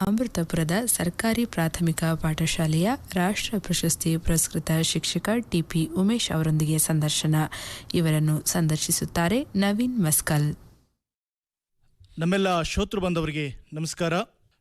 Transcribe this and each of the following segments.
ಅಮೃತಪುರದ ಸರ್ಕಾರಿ ಪ್ರಾಥಮಿಕ ಪಾಠಶಾಲೆಯ ರಾಷ್ಟ್ರ ಪ್ರಶಸ್ತಿ ಪುರಸ್ಕೃತ ಶಿಕ್ಷಕ ಟಿಪಿ ಉಮೇಶ್ ಅವರೊಂದಿಗೆ ಸಂದರ್ಶನ. ಇವರನ್ನು ಸಂದರ್ಶಿಸುತ್ತಾರೆ ನವೀನ್ ಮಸ್ಕಲ್. ನಮ್ಮೆಲ್ಲ ಶ್ರೋತೃ ಬಾಂಧವರಿಗೆ ನಮಸ್ಕಾರ.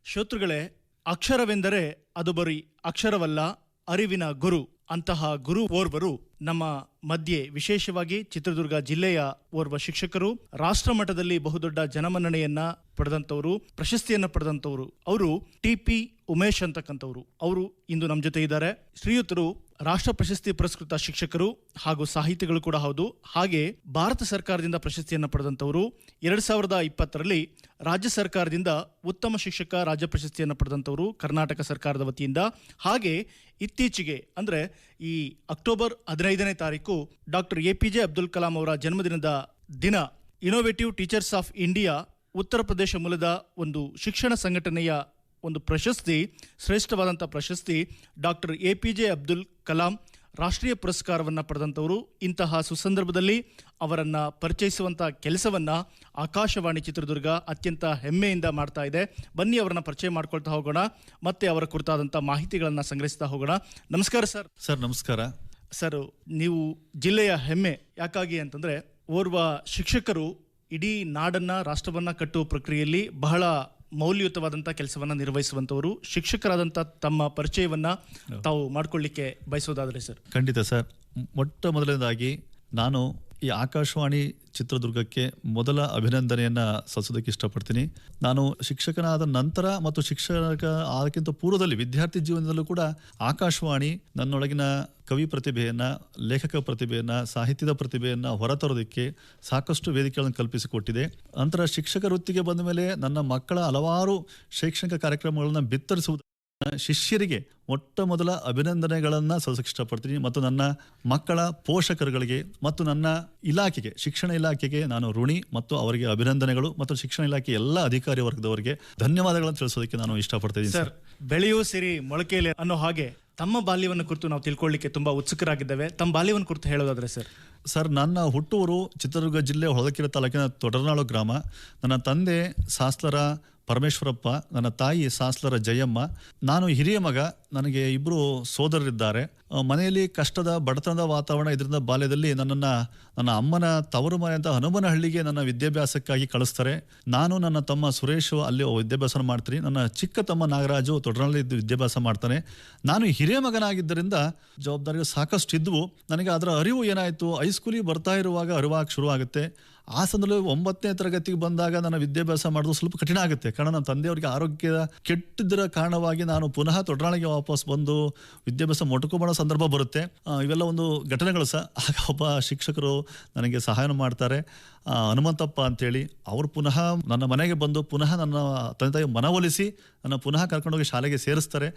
ಶ್ರೋತೃಗಳೇ, ಅಕ್ಷರವೆಂದರೆ ಅದು ಬರೀ ಅಕ್ಷರವಲ್ಲ, ಅರಿವಿನ ಗುರು. ಅಂತಹ ಗುರು ಓರ್ವರು ನಮ್ಮ ಮಧ್ಯೆ, ವಿಶೇಷವಾಗಿ ಚಿತ್ರದುರ್ಗ ಜಿಲ್ಲೆಯ ಓರ್ವ ಶಿಕ್ಷಕರು, ರಾಷ್ಟ್ರ ಮಟ್ಟದಲ್ಲಿ ಬಹುದೊಡ್ಡ ಜನಮನ್ನಣೆಯನ್ನ ಪಡೆದಂಥವರು, ಪ್ರಶಸ್ತಿಯನ್ನ ಪಡೆದಂಥವರು. ಅವರು ಟಿಪಿ ಉಮೇಶ್ ಅಂತಕ್ಕಂಥವ್ರು. ಅವರು ಇಂದು ನಮ್ಮ ಜೊತೆ ಇದ್ದಾರೆ. ಶ್ರೀಯುತರು ರಾಷ್ಟ್ರ ಪ್ರಶಸ್ತಿ ಪುರಸ್ಕೃತ ಶಿಕ್ಷಕರು ಹಾಗೂ ಸಾಹಿತಿಗಳು ಕೂಡ ಹೌದು. ಹಾಗೆ ಭಾರತ ಸರ್ಕಾರದಿಂದ ಪ್ರಶಸ್ತಿಯನ್ನು ಪಡೆದಂಥವರು. 2020ರಲ್ಲಿ ರಾಜ್ಯ ಸರ್ಕಾರದಿಂದ ಉತ್ತಮ ಶಿಕ್ಷಕ ರಾಜ್ಯ ಪ್ರಶಸ್ತಿಯನ್ನು ಪಡೆದಂಥವರು ಕರ್ನಾಟಕ ಸರ್ಕಾರದ ವತಿಯಿಂದ. ಹಾಗೆ ಇತ್ತೀಚೆಗೆ ಅಂದರೆ ಈ ಅಕ್ಟೋಬರ್ 15ನೇ ತಾರೀಕು ಡಾಕ್ಟರ್ APJ ಅಬ್ದುಲ್ ಕಲಾಂ ಅವರ ಜನ್ಮದಿನದ ದಿನ innovative teachers of India Uttar Pradesh ಮೂಲದ ಒಂದು ಶಿಕ್ಷಣ ಸಂಘಟನೆಯ ಒಂದು ಪ್ರಶಸ್ತಿ, ಶ್ರೇಷ್ಠವಾದಂಥ ಪ್ರಶಸ್ತಿ, ಡಾಕ್ಟರ್ APJ ಅಬ್ದುಲ್ ಕಲಾಂ ರಾಷ್ಟ್ರೀಯ ಪುರಸ್ಕಾರವನ್ನು ಪಡೆದಂಥವರು. ಇಂತಹ ಸುಸಂದರ್ಭದಲ್ಲಿ ಅವರನ್ನು ಪರಿಚಯಿಸುವಂಥ ಕೆಲಸವನ್ನು ಆಕಾಶವಾಣಿ ಚಿತ್ರದುರ್ಗ ಅತ್ಯಂತ ಹೆಮ್ಮೆಯಿಂದ ಮಾಡ್ತಾ ಇದೆ. ಬನ್ನಿ ಅವರನ್ನು ಪರಿಚಯ ಮಾಡ್ಕೊಳ್ತಾ ಹೋಗೋಣ, ಮತ್ತೆ ಅವರ ಕುರಿತಾದಂಥ ಮಾಹಿತಿಗಳನ್ನು ಸಂಗ್ರಹಿಸ್ತಾ ಹೋಗೋಣ. ನಮಸ್ಕಾರ ಸರ್. ಸರ್ ನಮಸ್ಕಾರ. ಸರ್, ನೀವು ಜಿಲ್ಲೆಯ ಹೆಮ್ಮೆ. ಯಾಕಾಗಿ ಅಂತಂದರೆ, ಓರ್ವ ಶಿಕ್ಷಕರು ಇಡೀ ನಾಡನ್ನು, ರಾಷ್ಟ್ರವನ್ನು ಕಟ್ಟುವ ಪ್ರಕ್ರಿಯೆಯಲ್ಲಿ ಬಹಳ ಮೌಲ್ಯಯುತವಾದಂಥ ಕೆಲಸವನ್ನು ನಿರ್ವಹಿಸುವಂಥವರು. ಶಿಕ್ಷಕರಾದಂಥ ತಮ್ಮ ಪರಿಚಯವನ್ನು ತಾವು ಮಾಡ್ಕೊಳ್ಳಿಕ್ಕೆ ಬಯಸೋದಾದರೆ ಸರ್. ಖಂಡಿತ ಸರ್. ಮೊಟ್ಟ ಮೊದಲನೇದಾಗಿ ನಾನು ಈ ಆಕಾಶವಾಣಿ ಚಿತ್ರದುರ್ಗಕ್ಕೆ ಮೊದಲ ಅಭಿನಂದನೆಯನ್ನು ಸಲ್ಲಿಸೋದಕ್ಕೆ ಇಷ್ಟಪಡ್ತೀನಿ. ನಾನು ಶಿಕ್ಷಕನಾದ ನಂತರ ಮತ್ತು ಶಿಕ್ಷಕ ಅದಕ್ಕಿಂತ ಪೂರ್ವದಲ್ಲಿ ವಿದ್ಯಾರ್ಥಿ ಜೀವನದಲ್ಲೂ ಕೂಡ ಆಕಾಶವಾಣಿ ನನ್ನೊಳಗಿನ ಕವಿ ಪ್ರತಿಭೆಯನ್ನು, ಲೇಖಕ ಪ್ರತಿಭೆಯನ್ನು, ಸಾಹಿತ್ಯದ ಪ್ರತಿಭೆಯನ್ನು ಹೊರತರೋದಕ್ಕೆ ಸಾಕಷ್ಟು ವೇದಿಕೆಗಳನ್ನು ಕಲ್ಪಿಸಿಕೊಟ್ಟಿದೆ. ನಂತರ ಶಿಕ್ಷಕ ವೃತ್ತಿಗೆ ಬಂದ ಮೇಲೆ ನನ್ನ ಮಕ್ಕಳ ಹಲವಾರು ಶೈಕ್ಷಣಿಕ ಕಾರ್ಯಕ್ರಮಗಳನ್ನು ಬಿತ್ತರಿಸುವುದು ಶಿಷ್ಯರಿಗೆ ಮೊಟ್ಟ ಮೊದಲ ಅಭಿನಂದನೆಗಳನ್ನು ಸಲ್ಲಿಸಕ್ಕೆ ಇಷ್ಟಪಡ್ತೀನಿ. ಮತ್ತು ನನ್ನ ಮಕ್ಕಳ ಪೋಷಕರುಗಳಿಗೆ ಮತ್ತು ನನ್ನ ಇಲಾಖೆಗೆ, ಶಿಕ್ಷಣ ಇಲಾಖೆಗೆ ನಾನು ಋಣಿ ಮತ್ತು ಅವರಿಗೆ ಅಭಿನಂದನೆಗಳು ಮತ್ತು ಶಿಕ್ಷಣ ಇಲಾಖೆ ಎಲ್ಲ ಅಧಿಕಾರಿ ವರ್ಗದವರಿಗೆ ಧನ್ಯವಾದಗಳನ್ನು ತಿಳಿಸೋದಕ್ಕೆ ನಾನು ಇಷ್ಟಪಡ್ತೀನಿ ಸರ್. ಬೆಳೆಯೂ ಸಿರಿ ಮೊಳಕೆಯಲ್ಲಿ ಅನ್ನೋ ಹಾಗೆ ತಮ್ಮ ಬಾಲ್ಯವನ್ನು ಕುರಿತು ನಾವು ತಿಳ್ಕೊಳ್ಳಿಕ್ಕೆ ತುಂಬಾ ಉತ್ಸುಕರಾಗಿದ್ದೇವೆ. ತಮ್ಮ ಬಾಲ್ಯವನ್ನು ಕುರಿತು ಹೇಳೋದಾದ್ರೆ ಸರ್. ಸರ್, ನನ್ನ ಹುಟ್ಟೂರು ಚಿತ್ರದುರ್ಗ ಜಿಲ್ಲೆ ಹೊಳಲ್ಕೆರೆ ತಾಲೂಕಿನ ತೊಡರ್ನಾಳು ಗ್ರಾಮ. ನನ್ನ ತಂದೆ ಸಾಸ್ಲರ ಪರಮೇಶ್ವರಪ್ಪ, ನನ್ನ ತಾಯಿ ಸಾಸ್ಲರ ಜಯಮ್ಮ. ನಾನು ಹಿರಿಯ ಮಗ. ನನಗೆ ಇಬ್ಬರು ಸೋದರರಿದ್ದಾರೆ. ಮನೆಯಲ್ಲಿ ಕಷ್ಟದ ಬಡತನದ ವಾತಾವರಣ. ಇದರಿಂದ ಬಾಲ್ಯದಲ್ಲಿ ನನ್ನನ್ನು ನನ್ನ ಅಮ್ಮನ ತವರು ಮನೆ ಅಂತ ಹನುಮನಹಳ್ಳಿಗೆ ನನ್ನ ವಿದ್ಯಾಭ್ಯಾಸಕ್ಕಾಗಿ ಕಳಿಸ್ತಾರೆ. ನಾನು ನನ್ನ ತಮ್ಮ ಸುರೇಶ್ ಅಲ್ಲಿ ವಿದ್ಯಾಭ್ಯಾಸ ಮಾಡ್ತೀನಿ. ನನ್ನ ಚಿಕ್ಕ ತಮ್ಮ ನಾಗರಾಜು ತೊಡರಲ್ಲಿ ವಿದ್ಯಾಭ್ಯಾಸ ಮಾಡ್ತಾನೆ. ನಾನು ಹಿರಿಯ ಮಗನಾಗಿದ್ದರಿಂದ ಜವಾಬ್ದಾರಿಗಳು ಸಾಕಷ್ಟು ಇದ್ವು. ನನಗೆ ಅದರ ಅರಿವು ಏನಾಯಿತು, ಹೈಸ್ಕೂಲಿಗೆ ಬರ್ತಾ ಇರುವಾಗ ಅರಿವಾಗಿ ಶುರುವಾಗುತ್ತೆ. ಆ ಸಂದರ್ಭದಲ್ಲಿ 9ನೇ ತರಗತಿಗೆ ಬಂದಾಗ ನನ್ನ ವಿದ್ಯಾಭ್ಯಾಸ ಮಾಡೋದು ಸ್ವಲ್ಪ ಕಠಿಣ ಆಗುತ್ತೆ. ಕಾರಣ ನಮ್ಮ ತಂದೆಯವರಿಗೆ ಆರೋಗ್ಯ ಕೆಟ್ಟಿದ್ದರ ಕಾರಣವಾಗಿ ನಾನು ಪುನಃ ತೊಡರಾಳಿಗೆ ವಾಪಸ್ ಬಂದು ವಿದ್ಯಾಭ್ಯಾಸ ಮೊಟಕುಮಾಡೋ ಸಂದರ್ಭ ಬರುತ್ತೆ. ಇವೆಲ್ಲ ಒಂದು ಘಟನೆಗಳು ಸಹ. ಆಗ ಒಬ್ಬ ಶಿಕ್ಷಕರು ನನಗೆ ಸಹಾಯ ಮಾಡ್ತಾರೆ, ಹನುಮಂತಪ್ಪ ಅಂತೇಳಿ. ಅವರು ಪುನಃ ನನ್ನ ಮನೆಗೆ ಬಂದು ಪುನಃ ನನ್ನ ತಂದೆ ತಾಯಿ ಮನವೊಲಿಸಿ ನನ್ನ ಪುನಃ ಕರ್ಕೊಂಡೋಗಿ ಶಾಲೆಗೆ ಸೇರಿಸ್ತಾರೆ.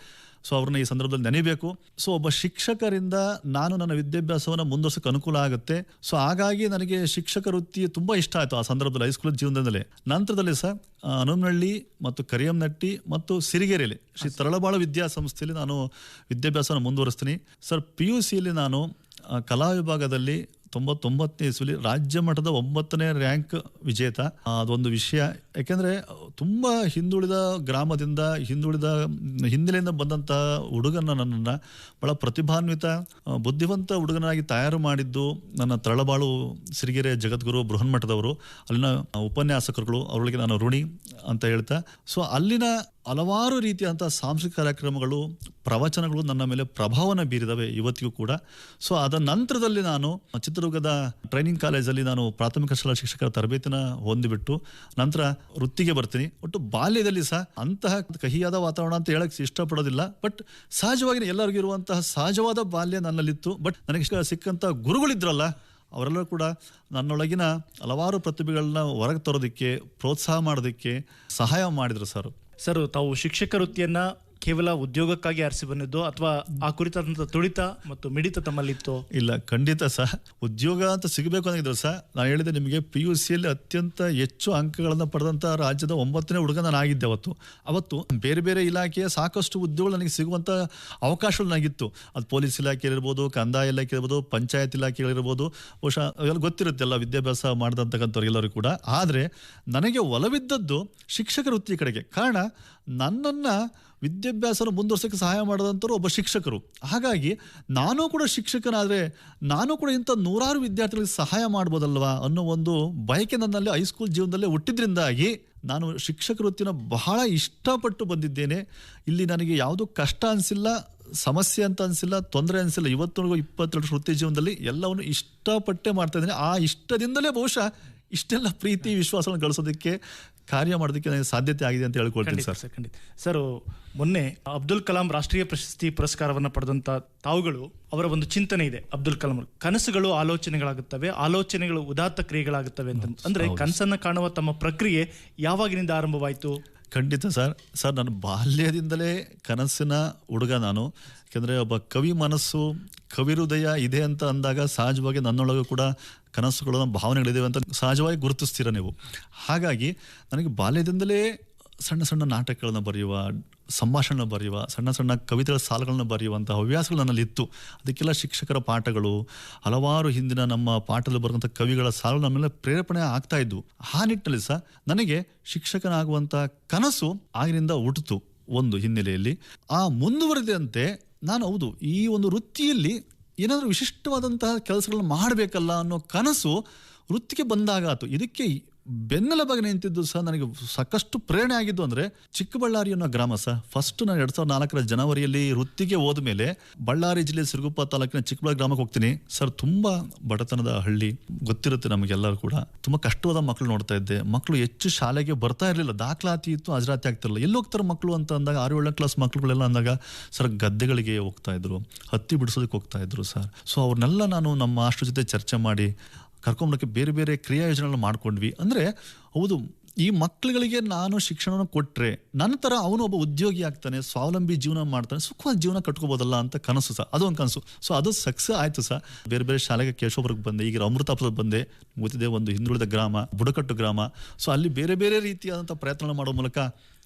ಸೊ ಅವ್ರನ್ನ ಈ ಸಂದರ್ಭದಲ್ಲಿ ನೆನೀಬೇಕು. ಸೊ ಒಬ್ಬ ಶಿಕ್ಷಕರಿಂದ ನಾನು ನನ್ನ ವಿದ್ಯಾಭ್ಯಾಸವನ್ನು ಮುಂದುವರ್ಸೋಕೆ ಅನುಕೂಲ ಆಗುತ್ತೆ. ಸೊ ಹಾಗಾಗಿ ನನಗೆ ಶಿಕ್ಷಕ ವೃತ್ತಿ ತುಂಬ ಇಷ್ಟ ಆಯಿತು ಆ ಸಂದರ್ಭದಲ್ಲಿ, ಹೈಸ್ಕೂಲ್ ಜೀವನದಲ್ಲಿ. ನಂತರದಲ್ಲಿ ಸರ್ ಹನುಮನಹಳ್ಳಿ ಮತ್ತು ಕರಿಯಂನಟ್ಟಿ ಮತ್ತು ಸಿರಿಗೆರೆಯಲ್ಲಿ ಶ್ರೀ ತರಳಬಾಳು ವಿದ್ಯಾಸಂಸ್ಥೆಯಲ್ಲಿ ನಾನು ವಿದ್ಯಾಭ್ಯಾಸವನ್ನು ಮುಂದುವರಿಸ್ತೀನಿ ಸರ್. PUCಯಲ್ಲಿ ನಾನು ಕಲಾ ವಿಭಾಗದಲ್ಲಿ 99ನೇ ಇಸ್ವಿಲಿ ರಾಜ್ಯ ಮಟ್ಟದ 9ನೇ ರ್ಯಾಂಕ್ ವಿಜೇತ. ಅದೊಂದು ವಿಷಯ. ಯಾಕೆಂದರೆ ತುಂಬ ಹಿಂದುಳಿದ ಗ್ರಾಮದಿಂದ, ಹಿಂದುಳಿದ ಹಿನ್ನೆಲೆಯಿಂದ ಬಂದಂಥ ಹುಡುಗನ ನನ್ನನ್ನು ಭಾಳ ಪ್ರತಿಭಾನ್ವಿತ ಬುದ್ಧಿವಂತ ಹುಡುಗನಾಗಿ ತಯಾರು ಮಾಡಿದ್ದು ನನ್ನ ತರಳಬಾಳು ಸಿರಿಗೆರೆ ಜಗದ್ಗುರು ಬೃಹನ್ಮಠದವರು, ಅಲ್ಲಿನ ಉಪನ್ಯಾಸಕರುಗಳು, ಅವರಿಗೆ ನಾನು ಋಣಿ ಅಂತ ಹೇಳ್ತಾ. ಸೊ ಅಲ್ಲಿನ ಹಲವಾರು ರೀತಿಯಾದಂಥ ಸಾಂಸ್ಕೃತಿಕ ಕಾರ್ಯಕ್ರಮಗಳು, ಪ್ರವಚನಗಳು ನನ್ನ ಮೇಲೆ ಪ್ರಭಾವನ ಬೀರಿದವೆ ಇವತ್ತಿಗೂ ಕೂಡ. ಸೊ ಅದರ ನಂತರದಲ್ಲಿ ನಾನು ಚಿತ್ರದುರ್ಗದ ಟ್ರೈನಿಂಗ್ ಕಾಲೇಜಲ್ಲಿ ನಾನು ಪ್ರಾಥಮಿಕ ಶಾಲಾ ಶಿಕ್ಷಕರ ತರಬೇತಿನ ಹೊಂದಿಬಿಟ್ಟು ನಂತರ ವೃತ್ತಿಗೆ ಬರ್ತೀನಿ. ಒಟ್ಟು ಬಾಲ್ಯದಲ್ಲಿ ಸಹ ಅಂತಹ ಕಹಿಯಾದ ವಾತಾವರಣ ಅಂತ ಹೇಳಕ್ಕೆ ಇಷ್ಟಪಡೋದಿಲ್ಲ, ಬಟ್ ಸಹಜವಾಗಿ ಎಲ್ಲರಿಗೂ ಇರುವಂತಹ ಸಹಜವಾದ ಬಾಲ್ಯ ನನ್ನಲ್ಲಿತ್ತು. ಬಟ್ ನನಗೆ ಸಿಕ್ಕಂಥ ಗುರುಗಳಿದ್ರಲ್ಲ, ಅವರೆಲ್ಲರೂ ಕೂಡ ನನ್ನೊಳಗಿನ ಹಲವಾರು ಪ್ರತಿಭೆಗಳನ್ನ ಹೊರಗೆ ತರೋದಕ್ಕೆ, ಪ್ರೋತ್ಸಾಹ ಮಾಡೋದಕ್ಕೆ ಸಹಾಯ ಮಾಡಿದರು ಸರ್. ತಾವು ಶಿಕ್ಷಕ ವೃತ್ತಿಯನ್ನು ಕೇವಲ ಉದ್ಯೋಗಕ್ಕಾಗಿ ಆರಿಸಿ ಬಂದಿದ್ದು ಅಥವಾ ಆ ಕುರಿತಾದಂಥ ತುಡಿತ ಮತ್ತು ಮಿಡಿತ ತಮ್ಮಲ್ಲಿತ್ತು? ಇಲ್ಲ, ಖಂಡಿತ ಸಹ ಉದ್ಯೋಗ ಅಂತ ಸಿಗಬೇಕು ಅಂದಿದ್ರು ಸಹ ನಾನು ಹೇಳಿದೆ ನಿಮಗೆ, PUCಯಲ್ಲಿ ಅತ್ಯಂತ ಹೆಚ್ಚು ಅಂಕಗಳನ್ನು ಪಡೆದಂಥ ರಾಜ್ಯದ 9ನೇ ಹುಡುಗ ನಾನು ಆಗಿದ್ದೆ ಅವತ್ತು ಬೇರೆ ಬೇರೆ ಇಲಾಖೆಯ ಸಾಕಷ್ಟು ಉದ್ಯೋಗಗಳು ನನಗೆ ಸಿಗುವಂಥ ಅವಕಾಶಗಳು ನನಗಿತ್ತು. ಅದು ಪೊಲೀಸ್ ಇಲಾಖೆ ಇರ್ಬೋದು, ಕಂದಾಯ ಇಲಾಖೆ ಇರ್ಬೋದು, ಪಂಚಾಯತ್ ಇಲಾಖೆಗಳಿರ್ಬೋದು, ಬಹುಶಃ ಅವೆಲ್ಲ ಗೊತ್ತಿರುತ್ತೆ ಎಲ್ಲ ವಿದ್ಯಾಭ್ಯಾಸ ಮಾಡಿದಂತಕ್ಕಂಥವ್ರಿಗೆಲ್ಲರೂ ಕೂಡ. ಆದರೆ ನನಗೆ ಒಲವಿದ್ದದ್ದು ಶಿಕ್ಷಕ ವೃತ್ತಿ ಕಡೆಗೆ. ಕಾರಣ, ನನ್ನನ್ನು ವಿದ್ಯಾಭ್ಯಾಸನ ಮುಂದುವರ್ಸೋಕ್ಕೆ ಸಹಾಯ ಮಾಡಿದಂಥವ್ರು ಒಬ್ಬ ಶಿಕ್ಷಕರು. ಹಾಗಾಗಿ ನಾನು ಕೂಡ ಶಿಕ್ಷಕನಾದರೆ ನಾನು ಕೂಡ ಇಂಥ ನೂರಾರು ವಿದ್ಯಾರ್ಥಿಗಳಿಗೆ ಸಹಾಯ ಮಾಡ್ಬೋದಲ್ವಾ ಅನ್ನೋ ಒಂದು ಬಯಕೆ ನನ್ನಲ್ಲಿ ಹೈಸ್ಕೂಲ್ ಜೀವನದಲ್ಲೇ ಹುಟ್ಟಿದ್ರಿಂದಾಗಿ ನಾನು ಶಿಕ್ಷಕ ವೃತ್ತಿನ ಬಹಳ ಇಷ್ಟಪಟ್ಟು ಬಂದಿದ್ದೇನೆ. ಇಲ್ಲಿ ನನಗೆ ಯಾವುದೂ ಕಷ್ಟ ಅನಿಸಿಲ್ಲ, ಸಮಸ್ಯೆ ಅಂತ ಅನಿಸಿಲ್ಲ, ತೊಂದರೆ ಅನಿಸಿಲ್ಲ. ಇವತ್ತಿನವರೆಗೂ 22 ವೃತ್ತಿ ಜೀವನದಲ್ಲಿ ಎಲ್ಲವನ್ನು ಇಷ್ಟಪಟ್ಟೆ ಮಾಡ್ತಾ ಇದ್ದೇನೆ. ಆ ಇಷ್ಟದಿಂದಲೇ ಬಹುಶಃ ಇಷ್ಟೆಲ್ಲ ಪ್ರೀತಿ ವಿಶ್ವಾಸವನ್ನು ಗಳಿಸೋದಕ್ಕೆ, ಕಾರ್ಯ ಮಾಡೋದಕ್ಕೆ ನನಗೆ ಸಾಧ್ಯತೆ ಆಗಿದೆ ಅಂತ ಹೇಳ್ಕೊಳ್ತೀನಿ ಸರ್. ಖಂಡಿತ ಸರ್. ಮೊನ್ನೆ ಅಬ್ದುಲ್ ಕಲಾಂ ರಾಷ್ಟ್ರೀಯ ಪ್ರಶಸ್ತಿ ಪುರಸ್ಕಾರವನ್ನು ಪಡೆದಂತ ತಾವುಗಳು, ಅವರ ಒಂದು ಚಿಂತನೆ ಇದೆ ಅಬ್ದುಲ್ ಕಲಾಂ, ಕನಸುಗಳು ಆಲೋಚನೆಗಳಾಗುತ್ತವೆ, ಆಲೋಚನೆಗಳು ಉದಾತ್ತ ಕ್ರಿಯೆಗಳಾಗುತ್ತವೆ ಅಂತ. ಅಂದ್ರೆ ಕನಸನ್ನು ಕಾಣುವ ತಮ್ಮ ಪ್ರಕ್ರಿಯೆ ಯಾವಾಗಿನಿಂದ ಆರಂಭವಾಯಿತು? ಖಂಡಿತ ಸರ್. ನನ್ನ ಬಾಲ್ಯದಿಂದಲೇ ಕನಸಿನ ಹುಡುಗ ನಾನು. ಯಾಕೆಂದರೆ ಒಬ್ಬ ಕವಿ ಮನಸ್ಸು, ಕವಿ ಹೃದಯ ಇದೆ ಅಂತ ಅಂದಾಗ ಸಹಜವಾಗಿ ನನ್ನೊಳಗೂ ಕೂಡ ಕನಸುಗಳ ಭಾವನೆಗಳಿದ್ದೇವೆ ಅಂತ ಸಹಜವಾಗಿ ಗುರುತಿಸ್ತೀರ ನೀವು. ಹಾಗಾಗಿ ನನಗೆ ಬಾಲ್ಯದಿಂದಲೇ ಸಣ್ಣ ಸಣ್ಣ ನಾಟಕಗಳನ್ನ ಬರೆಯುವ, ಸಂಭಾಷಣೆ ಬರೆಯುವ, ಸಣ್ಣ ಸಣ್ಣ ಕವಿತೆಗಳ ಸಾಲುಗಳನ್ನ ಬರೆಯುವಂಥ ಹವ್ಯಾಸಗಳು ನನ್ನಲ್ಲಿ ಇತ್ತು. ಅದಕ್ಕೆಲ್ಲ ಶಿಕ್ಷಕರ ಪಾಠಗಳು, ಹಲವಾರು ಹಿಂದಿನ ನಮ್ಮ ಪಾಠದಲ್ಲಿ ಬರುವಂಥ ಕವಿಗಳ ಸಾಲು ನಮ್ಮ ಮೇಲೆ ಪ್ರೇರೇಪಣೆ ಆಗ್ತಾ ಇದ್ವು. ಆ ನಿಟ್ಟಿನಲ್ಲಿ ಸಹ ನನಗೆ ಶಿಕ್ಷಕನಾಗುವಂಥ ಕನಸು ಆಗಿನಿಂದ ಹುಟ್ಟಿತು ಒಂದು ಹಿನ್ನೆಲೆಯಲ್ಲಿ. ಆ ಮುಂದುವರೆದಂತೆ ನಾನು ಹೌದು ಈ ಒಂದು ವೃತ್ತಿಯಲ್ಲಿ ಏನಾದರೂ ವಿಶಿಷ್ಟವಾದಂತಹ ಕೆಲಸಗಳನ್ನ ಮಾಡಬೇಕಲ್ಲ ಅನ್ನೋ ಕನಸು ವೃತ್ತಿಗೆ ಬಂದಾಗಾತು. ಇದಕ್ಕೆ ಬೆನ್ನೆಲುಬಾಗಿ ನಿಂತಿದ್ದು ಸಹ ನನಗೆ ಸಾಕಷ್ಟು ಪ್ರೇರಣೆ ಆಗಿದ್ದು ಅಂದರೆ ಚಿಕ್ಕಬಳ್ಳಾರಿ ಅನ್ನೋ ಗ್ರಾಮ ಸಹ. ಫಸ್ಟ್ ನಾನು 2004 ಜನವರಿಯಲ್ಲಿ ವೃತ್ತಿಗೆ ಹೋದ ಮೇಲೆ ಬಳ್ಳಾರಿ ಜಿಲ್ಲೆ ಸಿರುಗುಪ್ಪ ತಾಲೂಕಿನ ಚಿಕ್ಕಬಳ್ಳಾರಿ ಗ್ರಾಮಕ್ಕೆ ಹೋಗ್ತೀನಿ ಸರ್. ತುಂಬ ಬಡತನದ ಹಳ್ಳಿ, ಗೊತ್ತಿರುತ್ತೆ ನಮಗೆಲ್ಲರೂ ಕೂಡ. ತುಂಬ ಕಷ್ಟವಾದ ಮಕ್ಕಳು ನೋಡ್ತಾ ಇದ್ದೆ. ಮಕ್ಕಳು ಹೆಚ್ಚು ಶಾಲೆಗೆ ಬರ್ತಾ ಇರಲಿಲ್ಲ, ದಾಖಲಾತಿ ಇತ್ತು, ಹಾಜರಾತಿ ಆಗ್ತಿರಲಿಲ್ಲ. ಎಲ್ಲಿ ಹೋಗ್ತಾರೆ ಮಕ್ಕಳು ಅಂತ ಅಂದಾಗ 6-7ನೇ ಕ್ಲಾಸ್ ಮಕ್ಕಳುಗಳೆಲ್ಲ ಅಂದಾಗ ಸರ್ ಗದ್ದೆಗಳಿಗೆ ಹೋಗ್ತಾ ಇದ್ರು, ಹತ್ತಿ ಬಿಡಿಸೋದಕ್ಕೆ ಹೋಗ್ತಾ ಇದ್ರು ಸರ್. ಸೊ ಅವ್ರನ್ನೆಲ್ಲ ನಾನು ನಮ್ಮ ಮಾಸ್ಟರ್ ಜೊತೆ ಚರ್ಚೆ ಮಾಡಿ ಕರ್ಕೊಂಡೋಕ್ಕೆ ಬೇರೆ ಬೇರೆ ಕ್ರಿಯಾ ಯೋಜನೆಗಳನ್ನ ಮಾಡ್ಕೊಂಡ್ವಿ. ಅಂದರೆ ಹೌದು, ಈ ಮಕ್ಕಳುಗಳಿಗೆ ನಾನು ಶಿಕ್ಷಣವನ್ನು ಕೊಟ್ಟರೆ ನಂತರ ಅವನು ಒಬ್ಬ ಉದ್ಯೋಗಿ ಆಗ್ತಾನೆ, ಸ್ವಾವಲಂಬಿ ಜೀವನ ಮಾಡ್ತಾನೆ, ಸುಖವಾದ ಜೀವನ ಕಟ್ಕೋಬೋದಲ್ಲ ಅಂತ ಕನಸು ಸಹ. ಅದೊಂದು ಕನಸು. ಸೊ ಅದು ಸಕ್ಸಸ್ ಆಯಿತು ಸಹ. ಬೇರೆ ಬೇರೆ ಶಾಲೆಗೆ ಕೇಶವಪುರಕ್ಕೆ ಬಂದೆ, ಈಗ ಅಮೃತಾಪುರಕ್ಕೆ ಬಂದೆ. ಗೊತ್ತಿದೆ, ಒಂದು ಹಿಂದುಳಿದ ಗ್ರಾಮ, ಬುಡಕಟ್ಟು ಗ್ರಾಮ. ಸೊ ಅಲ್ಲಿ ಬೇರೆ ಬೇರೆ ರೀತಿಯಾದಂಥ ಪ್ರಯತ್ನ ಮಾಡೋ ಮೂಲಕ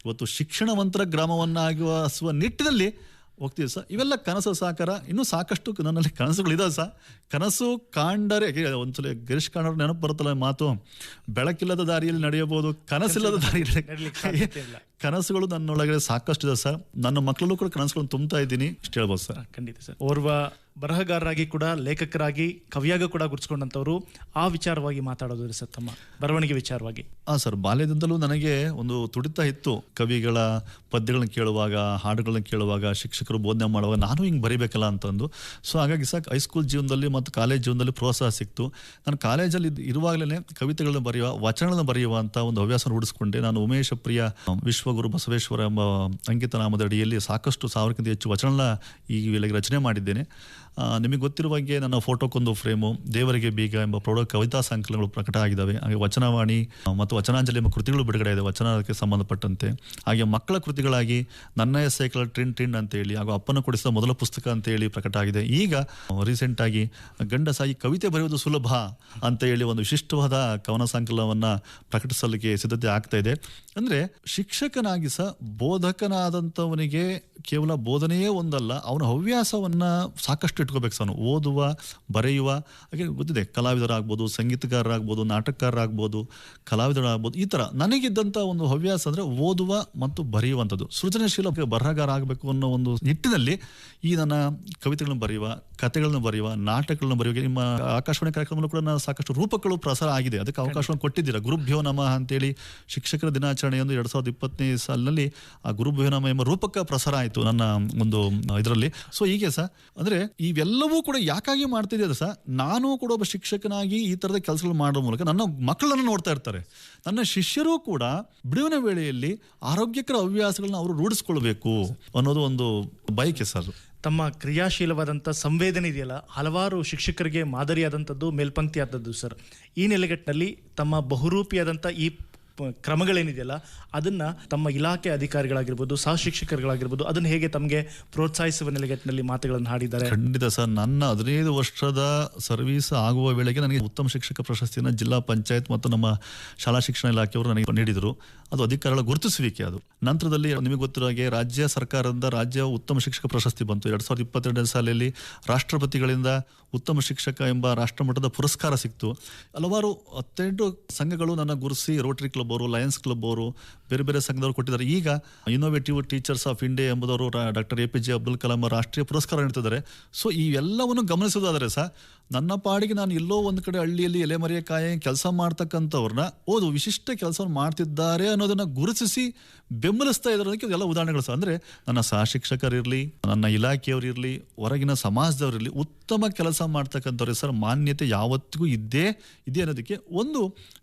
ಇವತ್ತು ಶಿಕ್ಷಣವಂತರ ಗ್ರಾಮವನ್ನಾಗಿಸುವ ನಿಟ್ಟಿನಲ್ಲಿ ಹೋಗ್ತೀವಿ ಸರ್. ಇವೆಲ್ಲ ಕನಸು ಸಾಕಾರ. ಇನ್ನೂ ಸಾಕಷ್ಟು ನನ್ನಲ್ಲಿ ಕನಸುಗಳಿದಾವೆ ಸರ್. ಕನಸು ಕಾಂಡರೆ ಒಂದ್ಸಲ ಗಿರೀಶ್ ಕಾರ್ನಾಡ್ ನೆನಪು ಬರುತ್ತಲ್ಲ ಮಾತು, ಬೆಳಕಿಲ್ಲದ ದಾರಿಯಲ್ಲಿ ನಡೆಯಬಹುದು, ಕನಸಿಲ್ಲದ ದಾರಿಯಲ್ಲಿ. ಕನಸುಗಳು ನನ್ನೊಳಗೆ ಸಾಕಷ್ಟು ಇದೆ ಸರ್. ನನ್ನ ಮಕ್ಕಳಲ್ಲೂ ಕೂಡ ಕನಸುಗಳನ್ನು ತುಂಬ್ತಾ ಇದ್ದೀನಿ, ಇಷ್ಟು ಹೇಳ್ಬೋದು ಸರ್. ಖಂಡಿತ ಸರ್. ಓರ್ವ ಬರಹಗಾರರಾಗಿ ಕೂಡ, ಲೇಖಕರಾಗಿ, ಕವಿಯಾಗಿ ಕೂಡ ಗುರುತಿಸಿಕೊಂಡಂಥವ್ರು ಆ ವಿಚಾರವಾಗಿ ಮಾತಾಡೋದು ಸರ್, ತಮ್ಮ ಬರವಣಿಗೆ ವಿಚಾರವಾಗಿ. ಸರ್, ಬಾಲ್ಯದಿಂದಲೂ ನನಗೆ ಒಂದು ತುಡಿತ ಇತ್ತು. ಕವಿಗಳ ಪದ್ಯಗಳನ್ನ ಕೇಳುವಾಗ, ಹಾಡುಗಳನ್ನ ಕೇಳುವಾಗ, ಶಿಕ್ಷಕರು ಬೋಧನೆ ಮಾಡುವಾಗ ನಾನು ಹಿಂಗೆ ಬರಿಬೇಕಲ್ಲ ಅಂತಂದು. ಸೊ ಹಾಗಾಗಿ ಸರ್ ಹೈಸ್ಕೂಲ್ ಜೀವನದಲ್ಲಿ ಮತ್ತು ಕಾಲೇಜ್ ಜೀವನದಲ್ಲಿ ಪ್ರೋತ್ಸಾಹ ಸಿಕ್ತು. ನಾನು ಕಾಲೇಜಲ್ಲಿ ಇರುವಾಗಲೇ ಕವಿತೆಗಳನ್ನ ಬರೆಯುವ, ವಚನಗಳನ್ನ ಬರೆಯುವ ಅಂತ ಒಂದು ಹವ್ಯಾಸ ರೂಢಿಸ್ಕೊಂಡೆ. ನಾನು ಉಮೇಶ ಪ್ರಿಯ ವಿಶ್ವಗುರು ಬಸವೇಶ್ವರ ಎಂಬ ಅಂಕಿತ ನಾಮದ ಅಡಿಯಲ್ಲಿ ಸಾಕಷ್ಟು 1000ಕ್ಕಿಂತ ಹೆಚ್ಚು ವಚನ ಈ ವೇಳೆಗೆ ರಚನೆ ಮಾಡಿದ್ದೇನೆ. ನಿಮಗೆ ಗೊತ್ತಿರುವಾಗೆ ನನ್ನ ಫೋಟೋಕ್ಕೊಂದು ಫ್ರೇಮು, ದೇವರಿಗೆ ಬೀಗ ಎಂಬ ಪ್ರೌಢ ಕವಿತಾ ಸಂಕಲನಗಳು ಪ್ರಕಟ ಆಗಿದ್ದಾವೆ. ಹಾಗೆ ವಚನವಾಣಿ ಮತ್ತು ವಚನಾಂಜಲಿ ಎಂಬ ಕೃತಿಗಳು ಬಿಡುಗಡೆ ಇದೆ ವಚನಕ್ಕೆ ಸಂಬಂಧಪಟ್ಟಂತೆ. ಹಾಗೆ ಮಕ್ಕಳ ಕೃತಿಗಳಾಗಿ ನನ್ನ ಸೈಕಲ್ ಟ್ರಿನ್ ಅಂತೇಳಿ, ಹಾಗೂ ಅಪ್ಪನ ಕೊಡಿಸಿದ ಮೊದಲ ಪುಸ್ತಕ ಅಂತೇಳಿ ಪ್ರಕಟ ಆಗಿದೆ. ಈಗ ರೀಸೆಂಟ್ ಆಗಿ ಗಂಡಸಾಗಿ ಕವಿತೆ ಬರೆಯುವುದು ಸುಲಭ ಅಂತ ಹೇಳಿ ಒಂದು ವಿಶಿಷ್ಟವಾದ ಕವನ ಸಂಕಲನವನ್ನು ಪ್ರಕಟಿಸಲಿಕ್ಕೆ ಸಿದ್ಧತೆ ಆಗ್ತಾ ಇದೆ. ಅಂದರೆ ಶಿಕ್ಷಕನಾಗಿ ಸಹ ಬೋಧಕನಾದಂಥವನಿಗೆ ಕೇವಲ ಬೋಧನೆಯೇ ಒಂದಲ್ಲ, ಅವನ ಹವ್ಯಾಸವನ್ನು ಸಾಕಷ್ಟು ಇಟ್ಕೋಬೇಕು ಸರ್. ಓದುವ, ಬರೆಯುವ, ಹಾಗೆ ಗೊತ್ತಿದೆ ಕಲಾವಿದರಾಗ್ಬೋದು, ಸಂಗೀತಗಾರರಾಗ್ಬೋದು, ನಾಟಕಕಾರರಾಗ್ಬೋದು, ಕಲಾವಿದರಾಗ್ಬೋದು. ಈ ಥರ ನನಗಿದ್ದಂಥ ಒಂದು ಹವ್ಯಾಸ ಅಂದರೆ ಓದುವ ಮತ್ತು ಬರೆಯುವಂಥದ್ದು. ಸೃಜನಶೀಲ ಬರಹಗಾರ ಆಗಬೇಕು ಅನ್ನೋ ಒಂದು ನಿಟ್ಟಿನಲ್ಲಿ ಈ ನನ್ನ ಕವಿತೆಗಳನ್ನು ಬರೆಯುವ, ಕಥೆಗಳನ್ನು ಬರೆಯುವ, ನಾಟಕಗಳನ್ನು ಬರೆಯುವ. ನಿಮ್ಮ ಆಕಾಶವಾಣಿ ಕಾರ್ಯಕ್ರಮಗಳು ಕೂಡ ಸಾಕಷ್ಟು ರೂಪಗಳು ಪ್ರಸಾರ ಆಗಿದೆ, ಅದಕ್ಕೆ ಅವಕಾಶವನ್ನು ಕೊಟ್ಟಿದ್ದೀರಾ. ಗುರುಭ್ಯೋ ನಮಃ ಅಂತೇಳಿ ಶಿಕ್ಷಕರ ದಿನಾಚರಣೆಯೊಂದು 2020ನೇ ಸಾಲಿನಲ್ಲಿ ಆ ಗುರುಭ್ಯೋ ನಮಃ ಎಂಬ ರೂಪಕ ಪ್ರಸಾರ ಆಯಿತು ನನ್ನ ಒಂದು ಇದರಲ್ಲಿ. ಸೊ ಹೀಗೆ ಸರ್, ಅಂದರೆ ಇವೆಲ್ಲವೂ ಕೂಡ ಯಾಕಾಗಿ ಮಾಡ್ತಿದ್ದೀರ ಸರ್, ನಾನು ಕೂಡ ಒಬ್ಬ ಶಿಕ್ಷಕನಾಗಿ ಈ ಥರದ ಕೆಲಸಗಳು ಮಾಡೋ ಮೂಲಕ ನನ್ನ ಮಕ್ಕಳನ್ನು ನೋಡ್ತಾ ಇರ್ತಾರೆ. ನನ್ನ ಶಿಷ್ಯರು ಕೂಡ ಬಿಡುವಿನ ವೇಳೆಯಲ್ಲಿ ಆರೋಗ್ಯಕರ ಹವ್ಯಾಸಗಳನ್ನ ಅವರು ರೂಢಿಸ್ಕೊಳ್ಬೇಕು ಅನ್ನೋದು ಒಂದು ಬಯಕೆ ಸರ್. ತಮ್ಮ ಕ್ರಿಯಾಶೀಲವಾದಂಥ ಸಂವೇದನೆ ಇದೆಯಲ್ಲ, ಹಲವಾರು ಶಿಕ್ಷಕರಿಗೆ ಮಾದರಿಯಾದಂಥದ್ದು, ಮೇಲ್ಪಂಕ್ತಿ ಆದದ್ದು ಸರ್. ಈ ನೆಲೆಗಟ್ಟಿನಲ್ಲಿ ತಮ್ಮ ಬಹುರೂಪಿಯಾದಂಥ ಈ ಕ್ರಮಗಳೇನಿದೆಯಲ್ಲ ಅದನ್ನ ತಮ್ಮ ಇಲಾಖೆ ಅಧಿಕಾರಿಗಳಾಗಿರ್ಬೋದು, ಸಹ ಶಿಕ್ಷಕರುಗಳಾಗಿರ್ಬೋದು, ಅದನ್ನ ಹೇಗೆ ತಮಗೆ ಪ್ರೋತ್ಸಾಹಿಸುವ ನೆಲೆಗಟ್ಟಿನಲ್ಲಿ ಮಾತುಗಳನ್ನು ಹಾಡಿದ್ದಾರೆ? ಖಂಡಿತ ಸರ್, ನನ್ನ 15 ವರ್ಷದ ಸರ್ವಿಸ್ ಆಗುವ ವೇಳೆಗೆ ನನಗೆ ಉತ್ತಮ ಶಿಕ್ಷಕ ಪ್ರಶಸ್ತಿಯನ್ನು ಜಿಲ್ಲಾ ಪಂಚಾಯತ್ ಮತ್ತು ನಮ್ಮ ಶಾಲಾ ಶಿಕ್ಷಣ ಇಲಾಖೆಯವರು ನನಗೆ ನೀಡಿದರು. ಅದು ಅಧಿಕಾರಿಗಳ ಗುರುತಿಸುವಿಕೆ. ಅದು ನಂತರದಲ್ಲಿ ನಿಮಗೆ ಗೊತ್ತಿರೋ ಹಾಗೆ ರಾಜ್ಯ ಸರ್ಕಾರದಿಂದ ರಾಜ್ಯ ಉತ್ತಮ ಶಿಕ್ಷಕ ಪ್ರಶಸ್ತಿ ಬಂತು. 2022 ಸಾಲಿನಲ್ಲಿ ರಾಷ್ಟ್ರಪತಿಗಳಿಂದ ಉತ್ತಮ ಶಿಕ್ಷಕ ಎಂಬ ರಾಷ್ಟ್ರಮಟ್ಟದ ಪುರಸ್ಕಾರ ಸಿಕ್ತು. ಹಲವಾರು 18 ಸಂಘಗಳು ನನ್ನ ಗುರುಸಿ, ರೋಟರಿ ಕ್ಲಬ್ ಅವರು, ಲಯನ್ಸ್ ಕ್ಲಬ್ ಅವರು, ಬೇರೆ ಬೇರೆ ಸಂಘದವರು ಕೊಟ್ಟಿದ್ದಾರೆ. ಈಗ ಇನ್ನೋವೇಟಿವ್ ಟೀಚರ್ಸ್ ಆಫ್ ಇಂಡಿಯಾ ಎಂಬುದವರು ಡಾಕ್ಟರ್ APJ ಅಬ್ದುಲ್ ಕಲಾಂ ರಾಷ್ಟ್ರೀಯ ಪುರಸ್ಕಾರ ನೀಡ್ತಿದ್ದಾರೆ. ಸೊ ಈ ಎಲ್ಲವನ್ನು ಗಮನಿಸೋದಾದರೆ ಸಹ ನನ್ನ ಪಾಡಿಗೆ ನಾನು ಎಲ್ಲೋ ಒಂದು ಕಡೆ ಹಳ್ಳಿಯಲ್ಲಿ ಎಲೆಮರೆಯ ಕಾಯಿ ಕೆಲಸ ಮಾಡ್ತಕ್ಕಂಥವ್ರನ್ನ ವಿಶಿಷ್ಟ ಕೆಲಸವನ್ನು ಮಾಡ್ತಿದ್ದಾರೆ ಅನ್ನೋದನ್ನ ಗುರುತಿಸಿ ಬೆಂಬಲಿಸ್ತಾ ಇರೋದಕ್ಕೆ ಎಲ್ಲ ಉದಾಹರಣೆಗಳು ಸಹ. ಅಂದರೆ ನನ್ನ ಸಹ ಶಿಕ್ಷಕರಿರಲಿ, ನನ್ನ ಇಲಾಖೆಯವರಿರಲಿ, ಹೊರಗಿನ ಸಮಾಜದವರಿರಲಿ, ಉತ್ತಮ ಕೆಲಸ ಮಾಡ್ತಕ್ಕಂಥವ್ರ ಸರ್ ಮಾನ್ಯತೆ ಯಾವತ್ತಿಗೂ ಇದೆ ಅನ್ನೋದಕ್ಕೆ ಒಂದು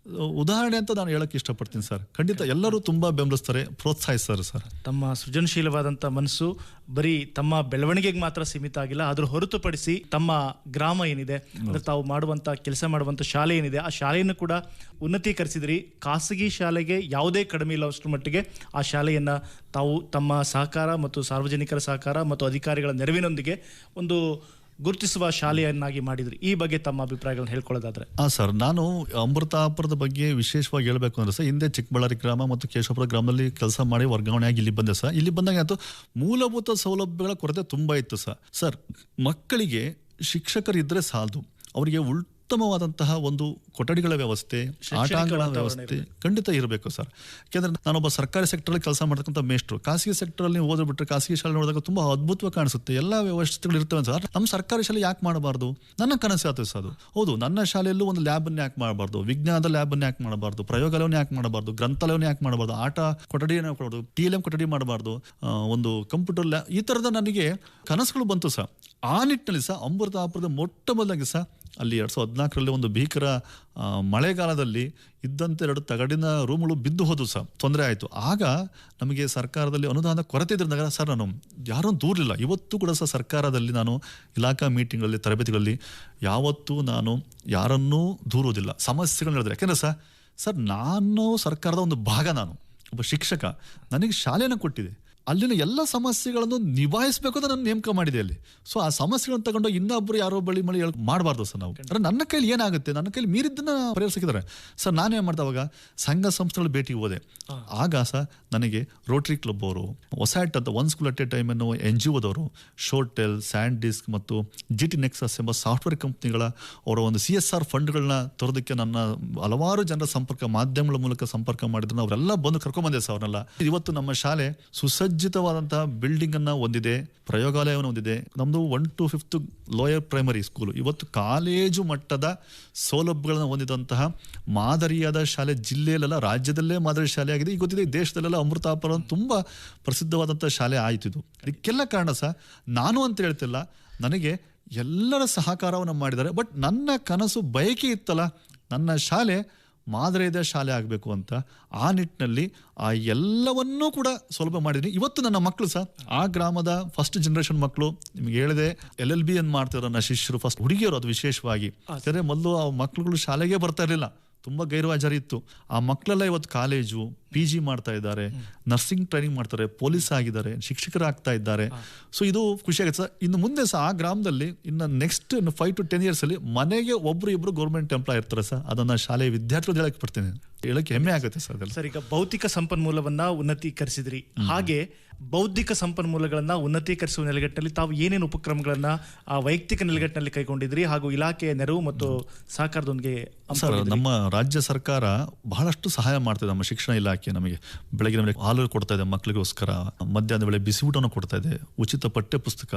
ಉದಾಹರಣೆ ಅಂತ ನಾನು ಹೇಳಕ್ಕೆ ಇಷ್ಟಪಡ್ತೀನಿ ಸರ್. ಖಂಡಿತ ಎಲ್ಲರೂ ತುಂಬಾ ಬೆಂಬಲಿಸ್ತಾರೆ, ಪ್ರೋತ್ಸಾಹಿಸ್ತಾರೆ ಸರ್. ತಮ್ಮ ಸೃಜನಶೀಲವಾದಂಥ ಮನಸ್ಸು ಬರೀ ತಮ್ಮ ಬೆಳವಣಿಗೆಗೆ ಮಾತ್ರ ಸೀಮಿತ ಆಗಿಲ್ಲ, ಅದ್ರ ಹೊರತುಪಡಿಸಿ ತಮ್ಮ ಗ್ರಾಮ ಏನಿದೆ, ಅಂದ್ರೆ ತಾವು ಮಾಡುವಂಥ ಕೆಲಸ ಮಾಡುವಂಥ ಶಾಲೆ ಏನಿದೆ, ಆ ಶಾಲೆಯನ್ನು ಕೂಡ ಉನ್ನತೀಕರಿಸಿದ್ರಿ. ಖಾಸಗಿ ಶಾಲೆಗೆ ಯಾವುದೇ ಕಡಿಮೆ ಇಲ್ಲ ಅಷ್ಟರ ಮಟ್ಟಿಗೆ ಆ ಶಾಲೆಯನ್ನ ತಾವು ತಮ್ಮ ಸಹಕಾರ ಮತ್ತು ಸಾರ್ವಜನಿಕರ ಸಹಕಾರ ಮತ್ತು ಅಧಿಕಾರಿಗಳ ನೆರವಿನೊಂದಿಗೆ ಒಂದು ಗುರುತಿಸುವ ಶಾಲೆಯನ್ನಾಗಿ ಮಾಡಿದ್ರಿ. ಈ ಬಗ್ಗೆ ತಮ್ಮ ಅಭಿಪ್ರಾಯಗಳನ್ನು ಹೇಳ್ಕೊಳ್ಳೋದಾದ್ರೆ? ಸರ್, ನಾನು ಅಮೃತಾಪುರದ ಬಗ್ಗೆ ವಿಶೇಷವಾಗಿ ಹೇಳ್ಬೇಕು ಅಂದ್ರೆ ಸರ್, ಹಿಂದೆ ಚಿಕ್ಕಬಳ್ಳಾರಿ ಗ್ರಾಮ ಮತ್ತು ಕೇಶವಪುರ ಗ್ರಾಮದಲ್ಲಿ ಕೆಲಸ ಮಾಡಿ ವರ್ಗಾವಣೆಯಾಗಿ ಇಲ್ಲಿ ಬಂದೆ ಸರ್. ಇಲ್ಲಿ ಬಂದಾಗ ಆಯ್ತು, ಮೂಲಭೂತ ಸೌಲಭ್ಯಗಳ ಕೊರತೆ ತುಂಬಾ ಇತ್ತು ಸರ್. ಮಕ್ಕಳಿಗೆ ಶಿಕ್ಷಕರಿದ್ರೆ ಸಾಲದು, ಅವರಿಗೆ ಉತ್ತಮವಾದಂತಹ ಒಂದು ಕೊಠಡಿಗಳ ವ್ಯವಸ್ಥೆ, ಆಟಾಂಗಣ ವ್ಯವಸ್ಥೆ ಖಂಡಿತ ಇರಬೇಕು ಸರ್. ಯಾಕೆಂದ್ರೆ ನಾನೊಬ್ಬ ಸರ್ಕಾರಿ ಸೆಕ್ಟರ್ ಕೆಲಸ ಮಾಡ್ತಕ್ಕಂಥ ಮೇಷ್ಟ್ರು. ಖಾಸಗಿ ಸೆಕ್ಟರ್ ಅಲ್ಲಿ ಓದ್ಬಿಟ್ರೆ ಖಾಸಗಿ ಶಾಲೆ ನೋಡಿದಾಗ ತುಂಬಾ ಅದ್ಭುತವಾಗಿ ಕಾಣಿಸುತ್ತೆ, ಎಲ್ಲ ವ್ಯವಸ್ಥೆಗಳು ಇರ್ತವೆ ಸರ್. ನಮ್ಮ ಸರ್ಕಾರಿ ಶಾಲೆ ಯಾಕೆ ಮಾಡಬಾರ್ದು? ನನ್ನ ಕನಸು ಆಯ್ತು ಸರ್ ಅದು. ಹೌದು, ನನ್ನ ಶಾಲೆಯಲ್ಲೂ ಒಂದು ಲ್ಯಾಬ್ ಅನ್ನು ಯಾಕೆ ಮಾಡಬಾರ್ದು, ವಿಜ್ಞಾನದ ಲ್ಯಾಬ್ ಅನ್ನು ಯಾಕೆ ಮಾಡಬಾರ್ದು, ಪ್ರಯೋಗಾಲಯವನ್ನು ಯಾಕೆ ಮಾಡಬಾರ್ದು, ಗ್ರಂಥಾಲಯವನ್ನು ಯಾಕೆ ಮಾಡಬಾರ್ದು, ಆಟ ಕೊಠಡಿಯನ್ನು ಮಾಡಬಾರ್ದು, TLM ಕೊಠಡಿ ಮಾಡಬಾರ್ದು, ಒಂದು ಕಂಪ್ಯೂಟರ್ ಲ್ಯಾಬ್, ಈ ತರದ ನನಗೆ ಕನಸುಗಳು ಬಂತು ಸರ್. ಆ ನಿಟ್ಟಿನಲ್ಲಿ ಸಹ ಅಮೃತಾಪುರದ ಮೊಟ್ಟ ಮೊದಲಾಗಿ ಸಹ ಅಲ್ಲಿ 2014ರಲ್ಲಿ ಒಂದು ಭೀಕರ ಮಳೆಗಾಲದಲ್ಲಿ ಇದ್ದಂತೆ 2 ತಗಡಿನ ರೂಮ್ಗಳು ಬಿದ್ದು ಹೋದು ಸಹ ತೊಂದರೆ ಆಯಿತು. ಆಗ ನಮಗೆ ಸರ್ಕಾರದಲ್ಲಿ ಅನುದಾನದ ಕೊರತೆ ಇದ್ದಾಗ ಸರ್ ನಾನು ಯಾರನ್ನು ದೂರಲಿಲ್ಲ. ಇವತ್ತು ಕೂಡ ಸಹ ಸರ್ಕಾರದಲ್ಲಿ ನಾನು ಇಲಾಖಾ ಮೀಟಿಂಗ್ಗಳಲ್ಲಿ, ತರಬೇತಿಗಳಲ್ಲಿ ಯಾವತ್ತೂ ನಾನು ಯಾರನ್ನೂ ದೂರುವುದಿಲ್ಲ, ಸಮಸ್ಯೆಗಳನ್ನ ಹೇಳಿದ್ರೆ. ಯಾಕೆಂದ್ರೆ ಸರ್ ನಾನು ಸರ್ಕಾರದ ಒಂದು ಭಾಗ, ನಾನು ಒಬ್ಬ ಶಿಕ್ಷಕ, ನನಗೆ ಶಾಲೆಯನ್ನು ಕೊಟ್ಟಿದೆ, ಅಲ್ಲಿನ ಎಲ್ಲ ಸಮಸ್ಯೆಗಳನ್ನು ನಿಭಾಯಿಸಬೇಕು ಅಂತ ನಾನು ನೇಮಕ ಮಾಡಿದೆ ಅಲ್ಲಿ. ಸೊ ಆ ಸಮಸ್ಯೆಗಳನ್ನು ತಗೊಂಡು ಇನ್ನೊಬ್ರು ಯಾರೋ ಬಳಿ ಮಾಡಬಾರ್ದು ಸರ್. ನಾವು ಅಂದ್ರೆ ನನ್ನ ಕೈಲಿ ಏನಾಗುತ್ತೆ, ನನ್ನ ಕೈಲಿ ಮೀರಿದ್ದನ್ನ ಪರಿಹರಿಸಿದ್ದಾರೆ ಸರ್. ನಾನೇನು ಮಾಡ್ದೆ ಅವಾಗ ಸಂಘ ಸಂಸ್ಥೆಗಳ ಭೇಟಿಗೆ ಹೋದೆ. ಆಗ ಸರ್ ನನಗೆ ರೋಟರಿ ಕ್ಲಬ್ ಅವರು, ಒಸ್ಯಾಟ್ ಅಂತ one school at A time ಅನ್ನೋ NGOದವರು, ಶೋರ್ಟೆಲ್, ಸ್ಯಾಂಡ್ ಡಿಸ್ಕ್ ಮತ್ತು GT ನೆಕ್ಸಸ್ ಎಂಬ ಸಾಫ್ಟ್ವೇರ್ ಕಂಪ್ನಿಗಳ ಅವರ ಒಂದು CSR ಫಂಡ್ಗಳನ್ನ ತರೋದಕ್ಕೆ ನನ್ನ ಹಲವಾರು ಜನರ ಸಂಪರ್ಕ ಮಾಧ್ಯಮಗಳ ಮೂಲಕ ಸಂಪರ್ಕ ಮಾಡಿದ್ರು. ಅವರೆಲ್ಲ ಬಂದು ಕರ್ಕೊಂಡ್ಬಂದೆ ಸರ್ ಅವ್ರನ್ನೆಲ್ಲ. ಇವತ್ತು ನಮ್ಮ ಶಾಲೆ ಸುಸಜ್ಜಿತವಾದಂತಹ ಬಿಲ್ಡಿಂಗ್ ಅನ್ನ ಹೊಂದಿದೆ, ಪ್ರಯೋಗಾಲಯವನ್ನು ಹೊಂದಿದೆ. ನಮ್ದು 1 to 5th lower primary school ಇವತ್ತು ಕಾಲೇಜು ಮಟ್ಟದ ಸೌಲಭ್ಯಗಳನ್ನು ಹೊಂದಿದಂತಹ ಮಾದರಿಯಾದ ಶಾಲೆ, ಜಿಲ್ಲೆಯಲ್ಲೆಲ್ಲ ರಾಜ್ಯದಲ್ಲೇ ಮಾದರಿ ಶಾಲೆ ಆಗಿದೆ. ಈಗ ಗೊತ್ತಿದೆ, ದೇಶದಲ್ಲೆಲ್ಲ ಅಮೃತಾಪುರ ತುಂಬಾ ಪ್ರಸಿದ್ಧವಾದಂತಹ ಶಾಲೆ ಆಯಿತು. ಇದು ಇದಕ್ಕೆಲ್ಲ ಕಾರಣ ಸಹ ನಾನು ಅಂತ ಹೇಳ್ತಿಲ್ಲ, ನನಗೆ ಎಲ್ಲರ ಸಹಕಾರವನ್ನು ಮಾಡಿದ್ದಾರೆ. ಬಟ್ ನನ್ನ ಕನಸು, ಬಯಕೆ ಇತ್ತಲ್ಲ, ನನ್ನ ಶಾಲೆ ಮಾದರಿಯಾದ ಶಾಲೆ ಆಗಬೇಕು ಅಂತ. ಆ ನಿಟ್ಟಿನಲ್ಲಿ ಆ ಎಲ್ಲವನ್ನೂ ಕೂಡ ಸುಲಭ ಮಾಡಿದ್ದೀನಿ. ಇವತ್ತು ನನ್ನ ಮಕ್ಕಳು ಸಹ ಆ ಗ್ರಾಮದ ಫಸ್ಟ್ ಜನರೇಷನ್ ಮಕ್ಕಳು, ನಿಮ್ಗೆ ಹೇಳಿದೆ LLB ಅನ್ನು ಮಾಡ್ತಿರೋ ನನ್ನ ಶಿಷ್ಯರು, ಫಸ್ಟ್ ಹುಡುಗಿಯರು ಅದು ವಿಶೇಷವಾಗಿ. ಯಾಕಂದ್ರೆ ಮೊದಲು ಆ ಮಕ್ಕಳುಗಳು ಶಾಲೆಗೆ ಬರ್ತಾ ಇರಲಿಲ್ಲ, ತುಂಬ ಗೈರುಹಾಜರಿ ಇತ್ತು. ಆ ಮಕ್ಕಳೆಲ್ಲ ಇವತ್ತು ಕಾಲೇಜು, PG ಮಾಡ್ತಾ ಇದ್ದಾರೆ, ನರ್ಸಿಂಗ್ ಟ್ರೈನಿಂಗ್ ಮಾಡ್ತಾರೆ, ಪೊಲೀಸ್ ಆಗಿದ್ದಾರೆ, ಶಿಕ್ಷಕರಾಗ್ತಾ ಇದ್ದಾರೆ. ಸೊ ಇದು ಖುಷಿ ಆಗುತ್ತೆ ಸರ್. ಇನ್ನು ಮುಂದೆ ಸಹ ಆ ಗ್ರಾಮದಲ್ಲಿ ಇನ್ನು ನೆಕ್ಸ್ಟ್ 5 to 10 years ಅಲ್ಲಿ ಮನೆಗೆ ಒಬ್ರು ಇಬ್ರು ಗೌರ್ಮೆಂಟ್ ಎಂಪ್ಲಾಯ್ ಇರ್ತಾರೆ ಸರ್. ಅದನ್ನ ಶಾಲೆಯ ವಿದ್ಯಾರ್ಥಿಗಳು ಹೇಳಕ್ಕೆ ಬರ್ತೀನಿ, ಹೇಳಕ್ಕೆ ಹೆಮ್ಮೆ ಆಗುತ್ತೆ ಸರ್. ಸರ್, ಈಗ ಭೌತಿಕ ಸಂಪನ್ಮೂಲವನ್ನ ಉನ್ನತೀಕರಿಸಿದ್ರಿ, ಹಾಗೆ ಬೌದ್ಧಿಕ ಸಂಪನ್ಮೂಲಗಳನ್ನ ಉನ್ನತೀಕರಿಸುವ ನೆಲೆಗಟ್ಟಿನಲ್ಲಿ ತಾವು ಏನೇನು ಉಪಕ್ರಮಗಳನ್ನ ಆ ವೈಯಕ್ತಿಕ ನೆಲೆಗಟ್ಟಿನಲ್ಲಿ ಕೈಗೊಂಡಿದ್ರಿ, ಹಾಗೂ ಇಲಾಖೆಯ ನೆರವು ಮತ್ತು ಸಹಕಾರದೊಂದಿಗೆ? ಸರ್, ನಮ್ಮ ರಾಜ್ಯ ಸರ್ಕಾರ ಬಹಳಷ್ಟು ಸಹಾಯ ಮಾಡ್ತಿದೆ. ನಮ್ಮ ಶಿಕ್ಷಣ ಇಲಾಖೆ ನಮಗೆ ಬೆಳಗಿನ ವೇಳೆ ಹಾಲು ಕೊಡ್ತಾ ಇದೆ ಮಕ್ಕಳಿಗೋಸ್ಕರ, ಮಧ್ಯಾಹ್ನದ ವೇಳೆ ಬಿಸಿ ಊಟವನ್ನು ಕೊಡ್ತಾ ಇದೆ, ಉಚಿತ ಪಠ್ಯ ಪುಸ್ತಕ,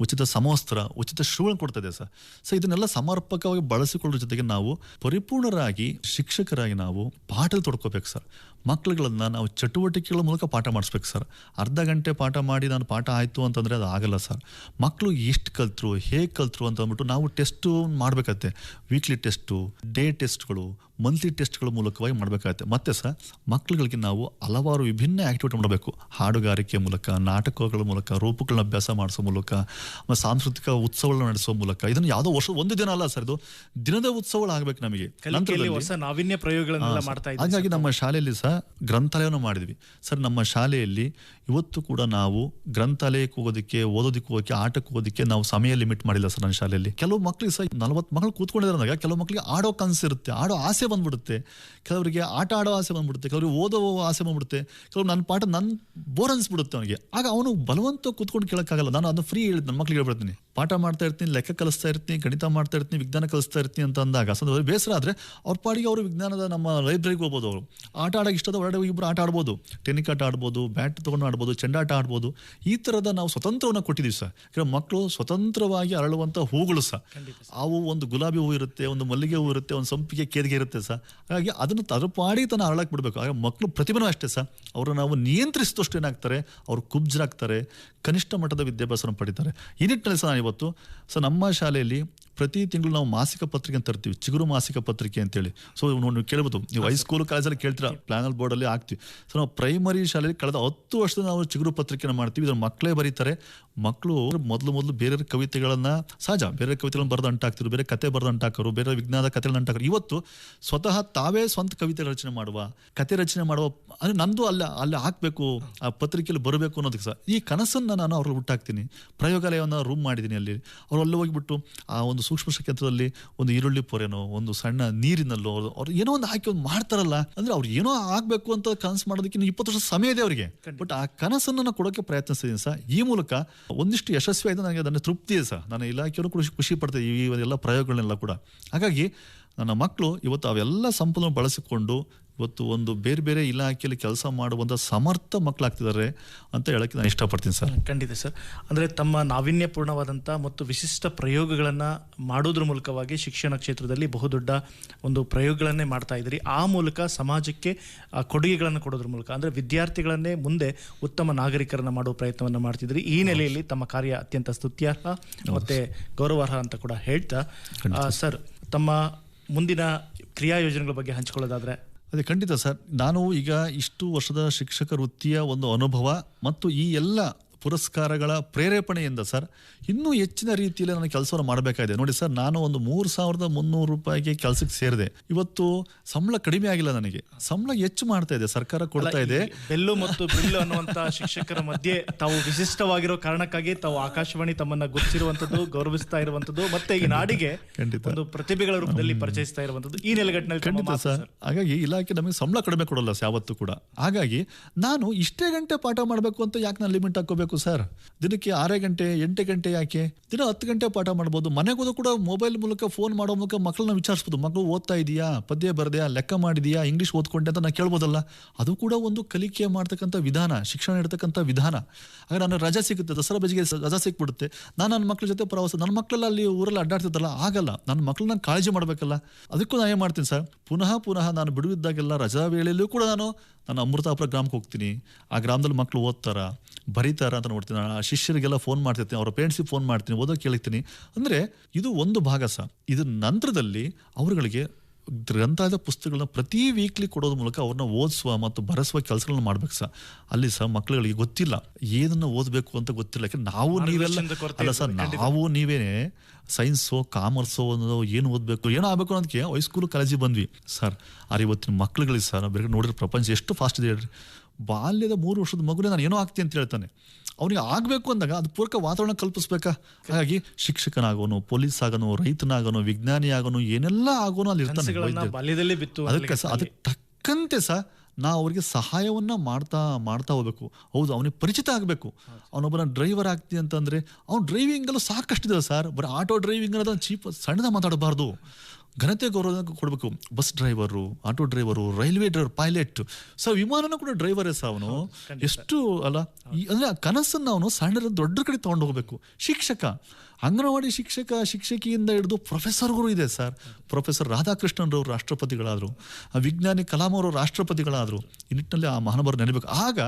ಉಚಿತ ಸಮವಸ್ತ್ರ, ಉಚಿತ ಶೂಗಳನ್ನು ಕೊಡ್ತಾ ಇದೆ ಸರ್. ಸೊ ಇದನ್ನೆಲ್ಲ ಸಮರ್ಪಕವಾಗಿ ಬಳಸಿಕೊಳ್ಳೋ ಜೊತೆಗೆ ನಾವು ಪರಿಪೂರ್ಣರಾಗಿ ಶಿಕ್ಷಕರಾಗಿ ನಾವು ಪಾಠ ತೊಡ್ಕೋಬೇಕು ಸರ್. ಮಕ್ಕಳುಗಳನ್ನ ನಾವು ಚಟುವಟಿಕೆಗಳ ಮೂಲಕ ಪಾಠ ಮಾಡಿಸ್ಬೇಕು ಸರ್. ಅರ್ಧ ಗಂಟೆ ಪಾಠ ಮಾಡಿ ನಾನು ಪಾಠ ಆಯಿತು ಅಂತಂದರೆ ಅದು ಆಗಲ್ಲ ಸರ್. ಮಕ್ಕಳು ಎಷ್ಟು ಕಲ್ತರು, ಹೇಗೆ ಕಲ್ತರು ಅಂತ ಅಂದ್ಬಿಟ್ಟು ನಾವು ಟೆಸ್ಟು ಮಾಡಬೇಕಾಗತ್ತೆ. ವೀಕ್ಲಿ ಟೆಸ್ಟು, ಡೇ ಟೆಸ್ಟ್ಗಳು, ಮಂತ್ಲಿ ಟೆಸ್ಟ್ಗಳ ಮೂಲಕವಾಗಿ ಮಾಡಬೇಕಾಗತ್ತೆ. ಮತ್ತು ಸರ್ ಮಕ್ಕಳುಗಳಿಗೆ ನಾವು ಹಲವಾರು ವಿಭಿನ್ನ ಆ್ಯಕ್ಟಿವಿಟಿ ಮಾಡಬೇಕು. ಹಾಡುಗಾರಿಕೆ ಮೂಲಕ, ನಾಟಕಗಳ ಮೂಲಕ, ರೂಪಗಳನ್ನ ಅಭ್ಯಾಸ ಮಾಡಿಸೋ ಮೂಲಕ, ಸಾಂಸ್ಕೃತಿಕ ಉತ್ಸವಗಳನ್ನ ನಡೆಸೋ ಮೂಲಕ. ಇದನ್ನು ಯಾವುದೋ ವರ್ಷ ಒಂದು ದಿನ ಅಲ್ಲ ಸರ್, ಇದು ದಿನದ ಉತ್ಸವಗಳಾಗಬೇಕು ನಮಗೆ. ಹೊಸ ನಾವಿನ್ಯ ಪ್ರಯೋಗಗಳನ್ನೆಲ್ಲ ಮಾಡ್ತಾ ಇದ್ದೀವಿ. ಹಾಗಾಗಿ ನಮ್ಮ ಶಾಲೆಯಲ್ಲಿ ಸಹ ಗ್ರಂಥಾಲಯವನ್ನು ಮಾಡಿದ್ವಿ ಸರ್. ನಮ್ಮ ಶಾಲೆಯಲ್ಲಿ ಇವತ್ತು ಕೂಡ ನಾವು ಗ್ರಂಥಾಲಯಕ್ಕೆ ಹೋಗೋದಕ್ಕೆ, ಓದೋದಕ್ಕೆ ಹೋಗೋಕ್ಕೆ, ಆಟಕ್ಕೆ ಹೋಗೋದಕ್ಕೆ ನಾವು ಸಮಯ ಲಿಮಿಟ್ ಮಾಡಿಲ್ಲ ಸರ್. ನನ್ನ ಶಾಲೆಯಲ್ಲಿ ಕೆಲವು ಮಕ್ಕಳಿಗೆ ಸಹ 40 ಮಕ್ಕಳು ಕೂತ್ಕೊಂಡಿದ್ದಾಗ ಕೆಲವು ಮಕ್ಕಳಿಗೆ ಆಡೋ ಕನಸಿರುತ್ತೆ, ಆಡೋ ಆಸೆ ಬಂದ್ಬಿಡುತ್ತೆ, ಕೆಲವರಿಗೆ ಆಟ ಆಡೋ ಆಸೆ ಬಂದ್ಬಿಡುತ್ತೆ, ಕೆಲವರಿಗೆ ಓದೋ ಆಸೆ ಬಂದ್ಬಿಡುತ್ತೆ, ಕೆಲವರು ನನ್ನ ಪಾಠ ಬೋರ್ ಅನ್ಸ್ಬಿಡುತ್ತೆ ಅವನಿಗೆ. ಆಗ ಅವನು ಬಲವಂತ ಕೂತ್ಕೊಂಡು ಕೇಳೋಕ್ಕಾಗಲ್ಲ. ನಾನು ಅದನ್ನು ಫ್ರೀ ಹೇಳಿದ್ ನನ್ನ ಮಕ್ಳಿಗೆ ಹೇಳ್ಬಿಡ್ತೀನಿ, ಪಾಠ ಮಾಡ್ತಾ ಇರ್ತೀನಿ, ಲೆಕ್ಕ ಕಲಿಸ್ತಾ ಇರ್ತೀನಿ, ಗಣಿತ ಮಾಡ್ತಾ ಇರ್ತೀನಿ, ವಿಜ್ಞಾನ ಕಲಿಸ್ತಾ ಇರ್ತೀನಿ ಅಂತ ಅಂದಾಗ ಬೇಸರ ಆದರೆ ಅವ್ರ ಪಾಡಿಗೆ ಅವರು ವಿಜ್ಞಾನದ ನಮ್ಮ ಲೈಬ್ರರಿಗೆ ಹೋಗ್ಬೋದು. ಅವರು ಆಟ ಆಡೋಕೆ ಇಷ್ಟದ ಹೊರಗಡೆ ಇಬ್ಬರು ಆಟ ಆಡ್ಬೋದು, ಟೆನ್ನಿಕ್ ಆಟ ಆಡ್ಬೋದು, ಬ್ಯಾಟ್ ತೊಗೊಂಡು ಆಡ್ಬೋದು, ಚೆಂಡಾಟ ಆಡ್ಬೋದು. ಈ ಥರದ ನಾವು ಸ್ವತಂತ್ರವನ್ನು ಕೊಟ್ಟಿದ್ದೀವಿ ಸರ್. ಕೆಲವು ಮಕ್ಕಳು ಸ್ವತಂತ್ರವಾಗಿ ಅರಳುವಂಥ ಹೂಗಳು ಸರ್. ಅವು ಒಂದು ಗುಲಾಬಿ ಹೂ ಇರುತ್ತೆ, ಒಂದು ಮಲ್ಲಿಗೆ ಹೂ ಇರುತ್ತೆ, ಒಂದು ಸಂಪಿಗೆ ಕೇದಿಗೆ ಇರುತ್ತೆ ಸರ್. ಹಾಗಾಗಿ ಅದನ್ನು ಅದ್ರ ಪಾಡಿಗೆ ತನ್ನ ಅರಳಕ್ಕೆ ಬಿಡಬೇಕು. ಆಗ ಮಕ್ಕಳು ಪ್ರತಿಭೆನೂ ಅಷ್ಟೇ ಸರ್. ಅವ್ರನ್ನ ನಾವು ನಿಯಂತ್ರಿಸಿದಷ್ಟು ಏನಾಗ್ತಾರೆ, ಅವರು ಕುಬ್ಜರಾಗ್ತಾರೆ, ಕನಿಷ್ಠ ಮಟ್ಟದ ವಿದ್ಯಾಭ್ಯಾಸವನ್ನು ಪಡಿತಾರೆ. ಈ ನಿಟ್ಟಿನಲ್ಲಿ ಸರ್ ನಾನು ಇವತ್ತು ಸರ್ ನಮ್ಮ ಶಾಲೆಯಲ್ಲಿ ಪ್ರತಿ ತಿಂಗಳು ನಾವು ಮಾಸಿಕ ಪತ್ರಿಕೆ ಅಂತ ತರ್ತೀವಿ, ಚಿಗುರು ಮಾಸಿಕ ಪತ್ರಿಕೆ ಅಂತೇಳಿ. ಸೊ ನೀವು ಕೇಳ್ಬೋದು, ನೀವು ಹೈಸ್ಕೂಲ್ ಕಾಲೇಜಲ್ಲಿ ಕೇಳ್ತೀರಾ, ಪ್ಲಾನಲ್ ಬೋರ್ಡಲ್ಲಿ ಹಾಕ್ತೀವಿ. ಸೊ ನಾವು ಪ್ರೈಮರಿ ಶಾಲೆಯಲ್ಲಿ ಕಳೆದ 10 ವರ್ಷದಿಂದ ನಾವು ಚಿಗುರು ಪತ್ರಿಕೆನ ಮಾಡ್ತೀವಿ. ಇದ್ರ ಮಕ್ಕಳೇ ಬರೀತಾರೆ. ಮಕ್ಕಳು ಮೊದಲು ಬೇರೆ ಕವಿತೆಗಳನ್ನ ಸಹಜ ಬೇರೆ ಕವಿತೆಗಳನ್ನ ಬರೆದು ಅಂಟಾಕ್ತಿರು, ಬೇರೆ ಕತೆ ಬರೆದು ಅಂಟಾಕರು, ಬೇರೆ ವಿಜ್ಞಾನದ ಕಥೆಗಳನ್ನ ಅಂಟಾಕರು. ಇವತ್ತು ಸ್ವತಃ ತಾವೇ ಸ್ವಂತ ಕವಿತೆ ರಚನೆ ಮಾಡುವ, ಕತೆ ರಚನೆ ಮಾಡುವ, ಅಂದರೆ ನಂದು ಅಲ್ಲಿ ಹಾಕಬೇಕು, ಆ ಪತ್ರಿಕೆಯಲ್ಲಿ ಬರಬೇಕು ಅನ್ನೋದಕ್ಕೆ ಸಹ ಈ ಕನಸನ್ನು ನಾನು ಅವ್ರಲ್ಲಿ ಹುಟ್ಟಾಕ್ತೀನಿ. ಪ್ರಯೋಗಾಲಯವನ್ನು ರೂಮ್ ಮಾಡಿದ್ದೀನಿ. ಅಲ್ಲಿ ಅವ್ರು ಅಲ್ಲಿ ಹೋಗಿಬಿಟ್ಟು ಆ ಒಂದು ಸೂಕ್ಷ್ಮ ಕ್ಷೇತ್ರದಲ್ಲಿ ಒಂದು ಈರುಳ್ಳಿ ಪೊರೆನೋ, ಒಂದು ಸಣ್ಣ ನೀರಿನಲ್ಲೋ ಅವ್ರು ಏನೋ ಒಂದು ಹಾಕಿ ಒಂದು ಮಾಡ್ತಾರಲ್ಲ, ಅಂದ್ರೆ ಅವ್ರು ಏನೋ ಆಗ್ಬೇಕು ಅಂತ ಕನಸು ಮಾಡೋದಕ್ಕೆ 20 ವರ್ಷ ಸಮಯ ಇದೆ ಅವರಿಗೆ. ಬಟ್ ಆ ಕನಸನ್ನು ಕೊಡೋಕೆ ಪ್ರಯತ್ನಿಸ್ತಿದ್ದೀನಿ ಸರ್. ಈ ಮೂಲಕ ಒಂದಿಷ್ಟು ಯಶಸ್ವಿ ಆಯ್ತು, ನನಗೆ ಅದನ್ನು ತೃಪ್ತಿ ಇದೆ ಸರ್. ನನ್ನ ಇಲಾಖೆಯವರು ಖುಷಿ ಪಡ್ತಾರೆ ಈ ಎಲ್ಲ ಪ್ರಯೋಗಗಳನ್ನೆಲ್ಲ ಕೂಡ. ಹಾಗಾಗಿ ನನ್ನ ಮಕ್ಕಳು ಇವತ್ತು ಅವೆಲ್ಲ ಸಂಪೂರ್ಣ ಬಳಸಿಕೊಂಡು ಇವತ್ತು ಒಂದು ಬೇರೆ ಬೇರೆ ಇಲಾಖೆಯಲ್ಲಿ ಕೆಲಸ ಮಾಡುವಂಥ ಸಮರ್ಥ ಮಕ್ಕಳಾಗ್ತಿದ್ದಾರೆ ಅಂತ ಹೇಳಕ್ಕೆ ನಾನು ಇಷ್ಟಪಡ್ತೀನಿ ಸರ್. ಖಂಡಿತ ಸರ್. ಅಂದರೆ ತಮ್ಮ ನಾವೀನ್ಯಪೂರ್ಣವಾದಂಥ ಮತ್ತು ವಿಶಿಷ್ಟ ಪ್ರಯೋಗಗಳನ್ನು ಮಾಡೋದ್ರ ಮೂಲಕವಾಗಿ ಶಿಕ್ಷಣ ಕ್ಷೇತ್ರದಲ್ಲಿ ಬಹುದೊಡ್ಡ ಒಂದು ಪ್ರಯೋಗಗಳನ್ನೇ ಮಾಡ್ತಾ ಇದ್ದೀರಿ. ಆ ಮೂಲಕ ಸಮಾಜಕ್ಕೆ ಕೊಡುಗೆಗಳನ್ನು ಕೊಡೋದ್ರ ಮೂಲಕ ಅಂದರೆ ವಿದ್ಯಾರ್ಥಿಗಳನ್ನೇ ಮುಂದೆ ಉತ್ತಮ ನಾಗರಿಕರನ್ನು ಮಾಡುವ ಪ್ರಯತ್ನವನ್ನು ಮಾಡ್ತಿದ್ದೀರಿ. ಈ ನೆಲೆಯಲ್ಲಿ ತಮ್ಮ ಕಾರ್ಯ ಅತ್ಯಂತ ಸ್ತುತ್ಯಾರ್ಹ ಮತ್ತು ಗೌರವಾರ್ಹ ಅಂತ ಕೂಡ ಹೇಳ್ತಾ ಸರ್, ತಮ್ಮ ಮುಂದಿನ ಕ್ರಿಯಾ ಯೋಜನೆಗಳ ಬಗ್ಗೆ ಹಂಚಿಕೊಳ್ಳೋದಾದರೆ? ಅದೇ ಖಂಡಿತ ಸರ್. ನಾನು ಈಗ ಇಷ್ಟು ವರ್ಷದ ಶಿಕ್ಷಕ ವೃತ್ತಿಯ ಒಂದು ಅನುಭವ ಮತ್ತು ಈ ಎಲ್ಲ ಪುರಸ್ಕಾರಗಳ ಪ್ರೇರೇಪಣೆಯಿಂದ ಸರ್ ಇನ್ನೂ ಹೆಚ್ಚಿನ ರೀತಿಯಲ್ಲಿ ನಾನು ಕೆಲಸವನ್ನು ಮಾಡಬೇಕಾಗಿದೆ. ನೋಡಿ ಸರ್, ನಾನು ಒಂದು 3,300 ರೂಪಾಯಿಗೆ ಕೆಲಸಕ್ಕೆ ಸೇರಿದೆ. ಇವತ್ತು ಸಂಬಳ ಕಡಿಮೆ ಆಗಿಲ್ಲ, ನನಗೆ ಸಂಬಳ ಹೆಚ್ಚು ಮಾಡ್ತಾ ಇದೆ, ಸರ್ಕಾರ ಕೊಡ್ತಾ ಇದೆ. ಬೆಲ್ಲು ಮತ್ತು ಬಿಲ್ಲು ಅನ್ನುವಂತ ಶಿಕ್ಷಕರ ಮಧ್ಯೆ ತಾವು ವಿಶಿಷ್ಟವಾಗಿರೋ ಕಾರಣಕ್ಕಾಗಿ ತಾವು ಆಕಾಶವಾಣಿ ತಮ್ಮನ್ನ ಗುರುತಿಸಿರುವಂತದ್ದು, ಗೌರವಿಸ್ತಾ ಇರುವಂತದ್ದು, ಮತ್ತೆ ಈ ನಾಡಿಗೆ ಒಂದು ಪ್ರತಿಭೆಗಳ ರೂಪದಲ್ಲಿ ಪರಿಚಯಿಸ್ತಾ ಇರುವಂತದ್ದು ಈ ನೆಲೆಗಟ್ಟಿನಲ್ಲಿ ಖಂಡಿತ ಸರ್. ಹಾಗಾಗಿ ಇಲಾಖೆ ನಮಗೆ ಸಂಬಳ ಕಡಿಮೆ ಕೊಡಲ್ಲ ಯಾವತ್ತೂ ಕೂಡ. ಹಾಗಾಗಿ ನಾನು ಇಷ್ಟೇ ಗಂಟೆ ಪಾಠ ಮಾಡಬೇಕು ಅಂತ ಯಾಕೆ ನಾನು ಲಿಮಿಟ್ ಹಾಕೋಬೇಕು ಸರ್? ದಿನಕ್ಕೆ 6 ಗಂಟೆ 8 ಗಂಟೆ ಯಾಕೆ? ದಿನ 10 ಗಂಟೆ ಪಾಠ ಮಾಡ್ಬೋದು. ಮನೆಗೆ ಹೋದ ಕೂಡ ಮೊಬೈಲ್ ಮೂಲಕ, ಫೋನ್ ಮಾಡೋ ಮೂಲಕ ಮಕ್ಕಳನ್ನ ವಿಚಾರಿಸ್ಬೋದು. ಮಕ್ಕಳು ಓದ್ತಾ ಇದೆಯಾ, ಪದ್ಯ ಬರ್ದೆಯಾ, ಲೆಕ್ಕ ಮಾಡಿದೆಯಾ, ಇಂಗ್ಲೀಷ್ ಓದ್ಕೊಂಡೆ ಅಂತ ನಾನು ಕೇಳ್ಬೋದಲ್ಲ. ಅದು ಕೂಡ ಒಂದು ಕಲಿಕೆ ಮಾಡ್ತಕ್ಕಂಥ ವಿಧಾನ, ಶಿಕ್ಷಣ ಇಡ್ತಕ್ಕಂಥ ವಿಧಾನ. ಹಾಗೆ ನಾನು ರಜೆ ಸಿಗುತ್ತೆ, ದಸರಾ ಬೇಸಿಗೆ ರಜಾ ಸಿಕ್ಬಿಡುತ್ತೆ, ನಾನು ನನ್ನ ಮಕ್ಕಳ ಜೊತೆ ಪ್ರವಾಸ, ನನ್ನ ಮಕ್ಕಳೆಲ್ಲ ಅಲ್ಲಿ ಊರಲ್ಲಿ ಅಡ್ಡಾಡ್ತಿದ್ದಲ್ಲ, ಆಗಲ್ಲ. ನನ್ನ ಮಕ್ಕಳನ್ನ ಕಾಳಜಿ ಮಾಡಬೇಕಲ್ಲ. ಅದಕ್ಕೂ ನಾನು ಏನು ಮಾಡ್ತೀನಿ ಸರ್, ಪುನಃ ನಾನು ಬಿಡುವಿದ್ದಾಗೆಲ್ಲ ರಜಾ ವೇಳೆಯಲ್ಲೂ ಕೂಡ ನಾನು ನನ್ನ ಅಮೃತಾಪುರ ಗ್ರಾಮಕ್ಕೆ ಹೋಗ್ತೀನಿ. ಆ ಗ್ರಾಮದಲ್ಲಿ ಮಕ್ಕಳು ಓದ್ತಾರ, ಬರೀತಾರ ಅಂತ ನೋಡ್ತೀನಿ. ಆ ಶಿಷ್ಯರಿಗೆಲ್ಲ ಫೋನ್ ಮಾಡ್ತಿರ್ತೀನಿ, ಅವರ ಪೇರೆಂಟ್ಸಿಗೆ ಫೋನ್ ಮಾಡ್ತೀನಿ, ಓದೋಕೆ ಕೇಳ್ತೀನಿ. ಅಂದರೆ ಇದು ಒಂದು ಭಾಗ ಸರ್. ಇದ್ರ ನಂತರದಲ್ಲಿ ಅವರುಗಳಿಗೆ ಗ್ರಂಥಾಲಯದ ಪುಸ್ತಕಗಳನ್ನ ಪ್ರತಿ ವೀಕ್ಲಿ ಕೊಡೋದ್ರ ಮೂಲಕ ಅವ್ರನ್ನ ಓದಿಸುವ ಮತ್ತು ಬರೆಸುವ ಕೆಲಸಗಳನ್ನ ಮಾಡ್ಬೇಕು ಸರ್. ಅಲ್ಲಿ ಸಹ ಮಕ್ಕಳುಗಳಿಗೆ ಗೊತ್ತಿಲ್ಲ ಏನನ್ನ ಓದಬೇಕು ಅಂತ ಗೊತ್ತಿಲ್ಲ. ಯಾಕಂದ್ರೆ ನಾವು ನೀವೆಲ್ಲ ಅಲ್ಲ ಸರ್, ನಾವು ನೀವೇನೆ ಸೈನ್ಸೋ ಕಾಮರ್ಸೋ ಅನ್ನೋದು ಏನು ಓದಬೇಕು ಏನೋ ಆಗಬೇಕು ಅನ್ನೋದಕ್ಕೆ ಹೈಸ್ಕೂಲು ಕಾಲೇಜಿಗೆ ಬಂದ್ವಿ ಸರ್. ಇವತ್ತಿನ ಮಕ್ಕಳುಗಳಿಗೆ ಸರ್ ಬೇರೆ ನೋಡಿದ್ರೆ ಪ್ರಪಂಚ ಎಷ್ಟು ಫಾಸ್ಟ್ ಇದೆ ಹೇಳ್ರಿ. ಬಾಲ್ಯದ 3 ವರ್ಷದ ಮಗುನೇ ನಾನು ಏನೋ ಆಗ್ತೀನಿ ಅಂತ ಹೇಳ್ತಾನೆ. ಅವನಿಗೆ ಆಗಬೇಕು ಅಂದಾಗ ಅದು ಪೂರಕ ವಾತಾವರಣ ಕಲ್ಪಿಸ್ಬೇಕಾ? ಹಾಗಾಗಿ ಶಿಕ್ಷಕನಾಗೋನು, ಪೊಲೀಸ್ ಆಗೋನು, ರೈತನಾಗೋನು, ವಿಜ್ಞಾನಿ ಆಗೋನು, ಏನೆಲ್ಲ ಆಗೋನು ಅಲ್ಲಿ ಇರ್ತಾನೆ. ಅದಕ್ಕೆ ತಕ್ಕಂತೆ ಸರ್ ನಾವು ಅವ್ರಿಗೆ ಸಹಾಯವನ್ನ ಮಾಡ್ತಾ ಹೋಗ್ಬೇಕು. ಹೌದು, ಅವನಿಗೆ ಪರಿಚಿತ ಆಗಬೇಕು. ಅವನೊಬ್ಬನ ಡ್ರೈವರ್ ಆಗ್ತೀನಿ ಅಂತಂದ್ರೆ ಅವ್ನು ಡ್ರೈವಿಂಗಲ್ಲೂ ಸಾಕಷ್ಟಿದೆ ಸರ್. ಬರೀ ಆಟೋ ಡ್ರೈವಿಂಗ್ ಅನ್ನೋದು ಚೀಪ್ ಸಣ್ಣದ ಮಾತಾಡಬಾರ್ದು. ಘನತೆ ಗೌರವ ಕೊಡಬೇಕು. Bus driver, auto driver, railway driver, pilot sir, ವಿಮಾನನೂ ಕೂಡ ಡ್ರೈವರೇ ಸರ್ ಅವನು. ಎಷ್ಟು ಅಲ್ಲ ಅಂದ್ರೆ ಆ ಕನಸನ್ನು ಅವನು ಸಣ್ಣ ದೊಡ್ಡ ಕಡೆ ತಗೊಂಡು ಹೋಗ್ಬೇಕು ಶಿಕ್ಷಕ. ಅಂಗನವಾಡಿ ಶಿಕ್ಷಕಿಯಿಂದ ಹಿಡಿದು ಪ್ರೊಫೆಸರ್ಗಳು ಇದೆ ಸರ್. ಪ್ರೊಫೆಸರ್ ರಾಧಾಕೃಷ್ಣನ್ರವರು ರಾಷ್ಟ್ರಪತಿಗಳಾದರು, ವಿಜ್ಞಾನಿ ಕಲಾಂ ಅವರು ರಾಷ್ಟ್ರಪತಿಗಳಾದರು. ಈ ನಿಟ್ಟಿನಲ್ಲಿ ಆ ಮಹಾನುಭಾವರು ನೆನಬೇಕು. ಆಗ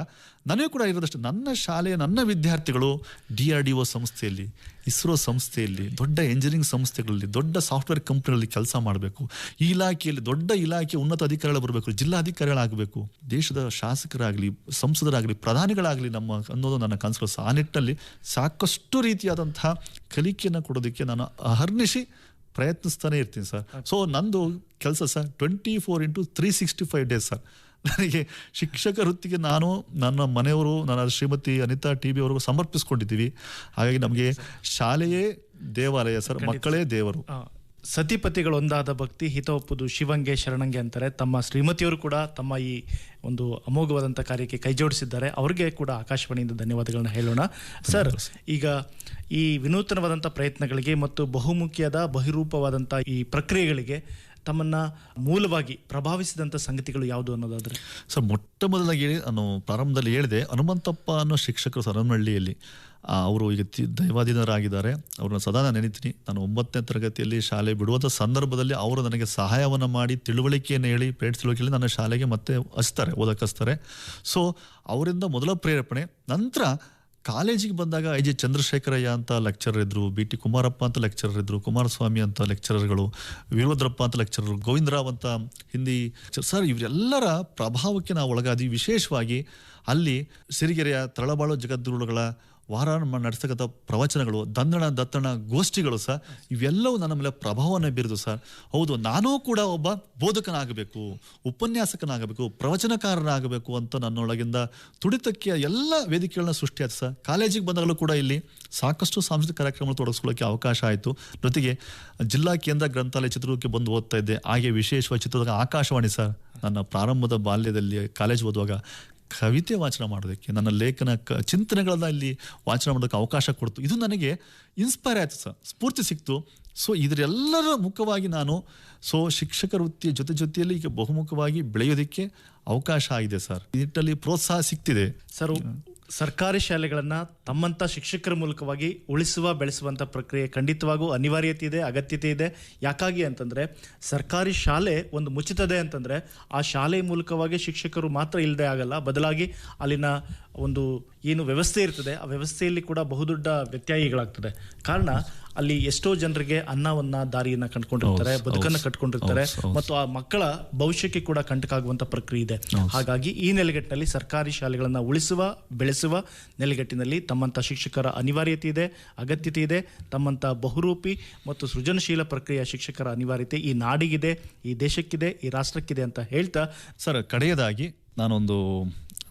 ನನಗೂ ಕೂಡ ಇರೋದಷ್ಟು ನನ್ನ ಶಾಲೆಯ ನನ್ನ ವಿದ್ಯಾರ್ಥಿಗಳು DRDO ಸಂಸ್ಥೆಯಲ್ಲಿ, ಇಸ್ರೋ ಸಂಸ್ಥೆಯಲ್ಲಿ, ದೊಡ್ಡ ಎಂಜಿನಿಯರಿಂಗ್ ಸಂಸ್ಥೆಗಳಲ್ಲಿ, ದೊಡ್ಡ ಸಾಫ್ಟ್ವೇರ್ ಕಂಪ್ನಿಗಳಲ್ಲಿ ಕೆಲಸ ಮಾಡಬೇಕು. ಈ ಇಲಾಖೆಯಲ್ಲಿ ದೊಡ್ಡ ಇಲಾಖೆ ಉನ್ನತ ಅಧಿಕಾರಿಗಳು ಬರಬೇಕು, ಜಿಲ್ಲಾಧಿಕಾರಿಗಳಾಗಬೇಕು, ದೇಶದ ಶಾಸಕರಾಗಲಿ, ಸಂಸದರಾಗಲಿ, ಪ್ರಧಾನಿಗಳಾಗಲಿ ನಮ್ಮ ಅನ್ನೋದು ನನ್ನ ಕನಸುಗಳು. ಆ ನಿಟ್ಟಿನಲ್ಲಿ ಸಾಕಷ್ಟು ರೀತಿಯಾದಂತಹ ಕಲಿಕೆಯನ್ನು ಕೊಡೋದಕ್ಕೆ ನಾನು ಅಹರ್ನಿಶಿ ಪ್ರಯತ್ನಿಸ್ತಾನೆ ಇರ್ತೀನಿ ಸರ್. ಸೊ ನಂದು ಕೆಲಸ ಸರ್ 24x365 ಡೇಸ್ ಸರ್. ನನಗೆ ಶಿಕ್ಷಕ ವೃತ್ತಿಗೆ ನಾನು, ನನ್ನ ಮನೆಯವರು, ನನ್ನ ಶ್ರೀಮತಿ ಅನಿತಾ TB ಅವರಿಗೂ ಸಮರ್ಪಿಸ್ಕೊಂಡಿದ್ದೀವಿ. ಹಾಗಾಗಿ ನಮಗೆ ಶಾಲೆಯೇ ದೇವಾಲಯ ಸರ್, ಮಕ್ಕಳೇ ದೇವರು. ಸತಿಪತಿಗಳು ಒಂದಾದ ಭಕ್ತಿ ಹಿತ ಒಪ್ಪುದು ಶಿವಂಗೆ ಶರಣಂಗೆ ಅಂತಾರೆ. ತಮ್ಮ ಶ್ರೀಮತಿಯವರು ಕೂಡ ತಮ್ಮ ಈ ಒಂದು ಅಮೋಘವಾದಂಥ ಕಾರ್ಯಕ್ಕೆ ಕೈ ಜೋಡಿಸಿದ್ದಾರೆ. ಅವ್ರಿಗೆ ಕೂಡ ಆಕಾಶವಾಣಿಯಿಂದ ಧನ್ಯವಾದಗಳನ್ನ ಹೇಳೋಣ. ಸರ್, ಈಗ ಈ ವಿನೂತನವಾದಂಥ ಪ್ರಯತ್ನಗಳಿಗೆ ಮತ್ತು ಬಹುಮುಖ್ಯದ ಬಹಿರೂಪವಾದಂಥ ಈ ಪ್ರಕ್ರಿಯೆಗಳಿಗೆ ತಮ್ಮನ್ನ ಮೂಲವಾಗಿ ಪ್ರಭಾವಿಸಿದಂಥ ಸಂಗತಿಗಳು ಯಾವುದು ಅನ್ನೋದಾದ್ರೆ? ಸರ್, ಮೊಟ್ಟ ಮೊದಲಾಗಿ ನಾನು ಪ್ರಾರಂಭದಲ್ಲಿ ಹೇಳಿದೆ, ಹನುಮಂತಪ್ಪ ಅನ್ನೋ ಶಿಕ್ಷಕರು ಸರನಹಳ್ಳಿಯಲ್ಲಿ ಅವರು ಈಗ ದೈವಾಧೀನರಾಗಿದ್ದಾರೆ. ಅವ್ರನ್ನ ಸದಾ ನಾನು ನೆನೀತೀನಿ. ನಾನು 9ನೇ ತರಗತಿಯಲ್ಲಿ ಶಾಲೆ ಬಿಡುವಂಥ ಸಂದರ್ಭದಲ್ಲಿ ಅವರು ನನಗೆ ಸಹಾಯವನ್ನು ಮಾಡಿ, ತಿಳುವಳಿಕೆಯನ್ನು ಹೇಳಿ, ಪೇರೆಂಟ್ಸ್ ತಿಳುವಳಿಕೆಯಲ್ಲಿ ನನ್ನ ಶಾಲೆಗೆ ಮತ್ತೆ ಹಚ್ತಾರೆ, ಓದಕ್ಕೆ ಹಚ್ತಾರೆ. ಸೊ ಅವರಿಂದ ಮೊದಲ ಪ್ರೇರೇಪಣೆ. ನಂತರ ಕಾಲೇಜಿಗೆ ಬಂದಾಗ IJ ಚಂದ್ರಶೇಖರಯ್ಯ ಅಂತ ಲೆಕ್ಚರರ್ ಇದ್ದರು, BT ಕುಮಾರಪ್ಪ ಅಂತ ಲೆಕ್ಚರರ್ ಇದ್ದರು, ಕುಮಾರಸ್ವಾಮಿ ಅಂತ ಲೆಕ್ಚರರ್ಗಳು, ವೀರಭದ್ರಪ್ಪ ಅಂತ ಲೆಕ್ಚರರ್, ಗೋವಿಂದರಾವ್ ಅಂತ ಹಿಂದಿ ಸರ್, ಇವರೆಲ್ಲರ ಪ್ರಭಾವಕ್ಕೆ ನಾವು ಒಳಗಾದ್ವಿ. ವಿಶೇಷವಾಗಿ ಅಲ್ಲಿ ಸಿರಿಗೆರೆಯ ತರಳಬಾಳು ಜಗದ್ಗುರುಗಳ ವಾರ ನಡೆಸ್ತಕ್ಕಂಥ ಪ್ರವಚನಗಳು, ದತ್ತಣ ಗೋಷ್ಠಿಗಳು ಸರ್, ಇವೆಲ್ಲವೂ ನನ್ನ ಮೇಲೆ ಪ್ರಭಾವವನ್ನು ಬೀರಿದು ಸರ್. ಹೌದು, ನಾನೂ ಕೂಡ ಒಬ್ಬ ಬೋಧಕನಾಗಬೇಕು, ಉಪನ್ಯಾಸಕನಾಗಬೇಕು, ಪ್ರವಚನಕಾರನಾಗಬೇಕು ಅಂತ ನನ್ನೊಳಗಿಂದ ತುಡಿತಕ್ಕೆ ಎಲ್ಲ ವೇದಿಕೆಗಳನ್ನ ಸೃಷ್ಟಿಯಾಯ್ತು ಸರ್. ಕಾಲೇಜಿಗೆ ಬಂದಾಗಲೂ ಕೂಡ ಇಲ್ಲಿ ಸಾಕಷ್ಟು ಸಾಂಸ್ಕೃತಿಕ ಕಾರ್ಯಕ್ರಮಗಳು ತೊಡಗಿಸ್ಕೊಳ್ಳೋಕ್ಕೆ ಅವಕಾಶ ಆಯಿತು. ಜೊತೆಗೆ ಜಿಲ್ಲಾ ಕೇಂದ್ರ ಗ್ರಂಥಾಲಯ ಚಿತ್ರದುರ್ಗಕ್ಕೆ ಬಂದು ಓದ್ತಾ ಇದ್ದೆ. ಹಾಗೆ ವಿಶೇಷವಾಗಿ ಚಿತ್ರದುರ್ಗ ಆಕಾಶವಾಣಿ ಸರ್, ನನ್ನ ಪ್ರಾರಂಭದ ಬಾಲ್ಯದಲ್ಲಿ ಕಾಲೇಜ್ ಓದುವಾಗ ಕವಿತೆ ವಾಚನ ಮಾಡೋದಕ್ಕೆ, ನನ್ನ ಲೇಖನ ಚಿಂತನೆಗಳನ್ನ ಇಲ್ಲಿ ವಾಚನ ಮಾಡೋದಕ್ಕೆ ಅವಕಾಶ ಕೊಡ್ತು. ಇದು ನನಗೆ ಇನ್ಸ್ಪೈರ್ ಆಯಿತು ಸರ್, ಸ್ಫೂರ್ತಿ ಸಿಕ್ತು. ಸೊ ಇದರೆಲ್ಲರ ಮುಖವಾಗಿ ನಾನು ಶಿಕ್ಷಕ ವೃತ್ತಿಯ ಜೊತೆಯಲ್ಲಿ ಈಗ ಬಹುಮುಖವಾಗಿ ಬೆಳೆಯೋದಕ್ಕೆ ಅವಕಾಶ ಆಗಿದೆ ಸರ್. ಈ ನಿಟ್ಟಿನಲ್ಲಿ ಪ್ರೋತ್ಸಾಹ ಸಿಗ್ತಿದೆ ಸರ್. ಸರ್ಕಾರಿ ಶಾಲೆಗಳನ್ನು ತಮ್ಮಂಥ ಶಿಕ್ಷಕರ ಮೂಲಕವಾಗಿ ಉಳಿಸುವ ಬೆಳೆಸುವಂಥ ಪ್ರಕ್ರಿಯೆ ಖಂಡಿತವಾಗೂ ಅನಿವಾರ್ಯತೆ ಇದೆ, ಅಗತ್ಯತೆ ಇದೆ. ಯಾಕಾಗಿ ಅಂತಂದರೆ ಸರ್ಕಾರಿ ಶಾಲೆ ಒಂದು ಮುಚ್ಚುತ್ತದೆ ಅಂತಂದರೆ ಆ ಶಾಲೆ ಮೂಲಕವಾಗಿ ಶಿಕ್ಷಕರು ಮಾತ್ರ ಇಲ್ಲದೆ ಆಗಲ್ಲ, ಬದಲಾಗಿ ಅಲ್ಲಿನ ಒಂದು ಏನು ವ್ಯವಸ್ಥೆ ಇರ್ತದೆ ಆ ವ್ಯವಸ್ಥೆಯಲ್ಲಿ ಕೂಡ ಬಹುದೊಡ್ಡ ವ್ಯತ್ಯಯಗಳಾಗ್ತದೆ. ಕಾರಣ ಅಲ್ಲಿ ಎಷ್ಟೋ ಜನರಿಗೆ ಅನ್ನವನ್ನ ದಾರಿಯನ್ನ ಕಂಡುಕೊಂಡಿರ್ತಾರೆ, ಬದುಕನ್ನು ಕಟ್ಕೊಂಡಿರ್ತಾರೆ, ಮತ್ತು ಆ ಮಕ್ಕಳ ಭವಿಷ್ಯಕ್ಕೆ ಕೂಡ ಕಂಟಕ ಆಗುವಂತ ಪ್ರಕ್ರಿಯೆ ಇದೆ. ಹಾಗಾಗಿ ಈ ನೆಲೆಗಟ್ಟಿನಲ್ಲಿ ಸರ್ಕಾರಿ ಶಾಲೆಗಳನ್ನ ಉಳಿಸುವ ಬೆಳೆಸುವ ನೆಲೆಗಟ್ಟಿನಲ್ಲಿ ತಮ್ಮಂತ ಶಿಕ್ಷಕರ ಅನಿವಾರ್ಯತೆ ಇದೆ, ಅಗತ್ಯತೆ ಇದೆ. ತಮ್ಮಂತ ಬಹುರೂಪಿ ಮತ್ತು ಸೃಜನಶೀಲ ಪ್ರಕ್ರಿಯೆಯ ಶಿಕ್ಷಕರ ಅನಿವಾರ್ಯತೆ ಈ ನಾಡಿಗಿದೆ, ಈ ದೇಶಕ್ಕಿದೆ, ಈ ರಾಷ್ಟ್ರಕ್ಕಿದೆ ಅಂತ ಹೇಳ್ತಾ ಸರ್, ಕಡೆಯದಾಗಿ ನಾನೊಂದು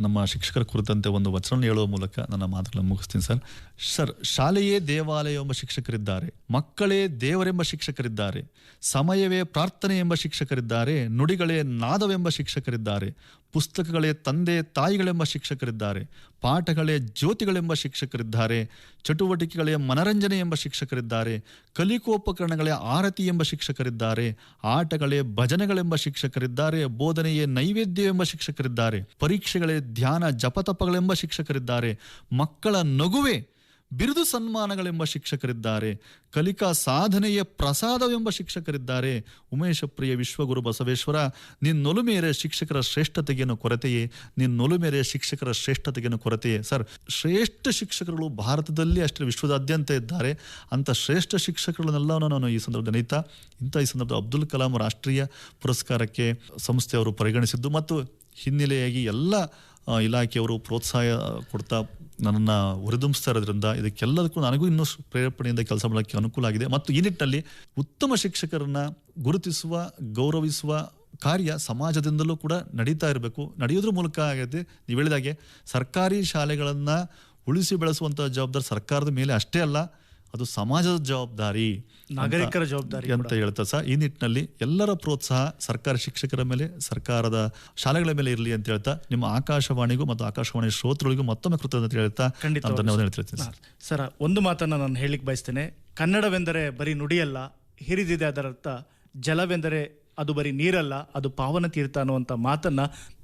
ನಮ್ಮ ಶಿಕ್ಷಕರ ಕುರಿತಂತೆ ಒಂದು ವಚನ ಹೇಳುವ ಮೂಲಕ ನನ್ನ ಮಾತುಗಳನ್ನು ಮುಗಿಸ್ತೀನಿ ಸರ್. ಶಾಲೆಯೇ ದೇವಾಲಯ ಎಂಬ ಶಿಕ್ಷಕರಿದ್ದಾರೆ, ಮಕ್ಕಳೇ ದೇವರೆಂಬ ಶಿಕ್ಷಕರಿದ್ದಾರೆ, ಸಮಯವೇ ಪ್ರಾರ್ಥನೆ ಎಂಬ ಶಿಕ್ಷಕರಿದ್ದಾರೆ, ನುಡಿಗಳೇ ನಾದವೆಂಬ ಶಿಕ್ಷಕರಿದ್ದಾರೆ, ಪುಸ್ತಕಗಳೇ ತಂದೆ ತಾಯಿಗಳೆಂಬ ಶಿಕ್ಷಕರಿದ್ದಾರೆ, ಪಾಠಗಳೇ ಜ್ಯೋತಿಗಳೆಂಬ ಶಿಕ್ಷಕರಿದ್ದಾರೆ, ಚಟುವಟಿಕೆಗಳೇ ಮನರಂಜನೆ ಎಂಬ ಶಿಕ್ಷಕರಿದ್ದಾರೆ, ಕಲಿಕೋಪಕರಣಗಳೇ ಆರತಿ ಎಂಬ ಶಿಕ್ಷಕರಿದ್ದಾರೆ, ಆಟಗಳೇ ಭಜನೆಗಳೆಂಬ ಶಿಕ್ಷಕರಿದ್ದಾರೆ, ಬೋಧನೆಯೇ ನೈವೇದ್ಯವೆಂಬ ಶಿಕ್ಷಕರಿದ್ದಾರೆ, ಪರೀಕ್ಷೆಗಳೇ ಧ್ಯಾನ ಜಪತಪಗಳೆಂಬ ಶಿಕ್ಷಕರಿದ್ದಾರೆ, ಮಕ್ಕಳ ನಗುವೆ ಬಿರುದು ಸನ್ಮಾನಗಳೆಂಬ ಶಿಕ್ಷಕರಿದ್ದಾರೆ, ಕಲಿಕಾ ಸಾಧನೆಯ ಪ್ರಸಾದವೆಂಬ ಶಿಕ್ಷಕರಿದ್ದಾರೆ. ಉಮೇಶ ಪ್ರಿಯ ವಿಶ್ವಗುರು ಬಸವೇಶ್ವರ, ನಿನ್ನೊಲುಮೇರೆ ಶಿಕ್ಷಕರ ಶ್ರೇಷ್ಠತೆಗೇನು ಕೊರತೆಯೇ, ನಿನ್ನೊಲುಮೇರೆ ಶಿಕ್ಷಕರ ಶ್ರೇಷ್ಠತೆಗೇನು ಕೊರತೆಯೇ. ಸರ್, ಶ್ರೇಷ್ಠ ಶಿಕ್ಷಕರು ಭಾರತದಲ್ಲಿ ಅಷ್ಟೇ ವಿಶ್ವದಾದ್ಯಂತ ಇದ್ದಾರೆ. ಅಂಥ ಶ್ರೇಷ್ಠ ಶಿಕ್ಷಕರನ್ನೆಲ್ಲವೂ ನಾನು ಈ ಸಂದರ್ಭದಲ್ಲಿ ನೆನೀತಾ, ಈ ಸಂದರ್ಭದಲ್ಲಿ ಅಬ್ದುಲ್ ಕಲಾಂ ರಾಷ್ಟ್ರೀಯ ಪುರಸ್ಕಾರಕ್ಕೆ ಸಂಸ್ಥೆಯವರು ಪರಿಗಣಿಸಿದ್ದು ಮತ್ತು ಹಿನ್ನೆಲೆಯಾಗಿ ಎಲ್ಲ ಇಲಾಖೆಯವರು ಪ್ರೋತ್ಸಾಹ ಕೊಡ್ತಾ ನನ್ನನ್ನು ಹುರಿದುಂಬಿಸ್ತಾ ಇರೋದ್ರಿಂದ ಇದಕ್ಕೆಲ್ಲದಕ್ಕೂ ನನಗೂ ಇನ್ನೂ ಪ್ರೇರೇಪಣೆಯಿಂದ ಕೆಲಸ ಮಾಡೋಕ್ಕೆ ಅನುಕೂಲ ಆಗಿದೆ. ಮತ್ತು ಈ ನಿಟ್ಟಿನಲ್ಲಿ ಉತ್ತಮ ಶಿಕ್ಷಕರನ್ನ ಗುರುತಿಸುವ, ಗೌರವಿಸುವ ಕಾರ್ಯ ಸಮಾಜದಿಂದಲೂ ಕೂಡ ನಡೀತಾ ಇರಬೇಕು. ನಡೆಯೋದ್ರ ಮೂಲಕ ಆಗಿದೆ. ನೀವು ಹೇಳಿದಾಗೆ ಸರ್ಕಾರಿ ಶಾಲೆಗಳನ್ನು ಉಳಿಸಿ ಬೆಳೆಸುವಂಥ ಜವಾಬ್ದಾರಿ ಸರ್ಕಾರದ ಮೇಲೆ ಅಷ್ಟೇ ಅಲ್ಲ, ಅದು ಸಮಾಜದ ಜವಾಬ್ದಾರಿ, ನಾಗರಿಕರ ಜವಾಬ್ದಾರಿ ಅಂತ ಹೇಳ್ತಾ ಸರ್. ಈ ನಿಟ್ಟಿನಲ್ಲಿ ಎಲ್ಲರ ಪ್ರೋತ್ಸಾಹ ಸರ್ಕಾರಿ ಶಿಕ್ಷಕರ ಮೇಲೆ, ಸರ್ಕಾರದ ಶಾಲೆಗಳ ಮೇಲೆ ಇರಲಿ ಅಂತ ಹೇಳ್ತಾ, ನಿಮ್ಮ ಆಕಾಶವಾಣಿಗೂ ಮತ್ತು ಆಕಾಶವಾಣಿ ಶ್ರೋತೃಗಳಿಗೂ ಮತ್ತೊಮ್ಮೆ ಕೃತಜ್ಞತೆ ಹೇಳ್ತಾ ಧನ್ಯವಾದ ಹೇಳ್ತೀನಿ ಸರ್. ಒಂದು ಮಾತನ್ನ ನಾನು ಹೇಳಿಕ್ ಬಯಸ್ತೇನೆ. ಕನ್ನಡವೆಂದರೆ ಬರೀ ನುಡಿಯಲ್ಲ, ಹಿರಿದಿದೆ ಅದರರ್ಥ. ಜಲವೆಂದರೆ ಅದು ಬರೀ ನೀರಲ್ಲ, ಅದು ಪಾವನ ತೀರ್ಥ ಅನ್ನುವಂಥ ಮಾತನ್ನ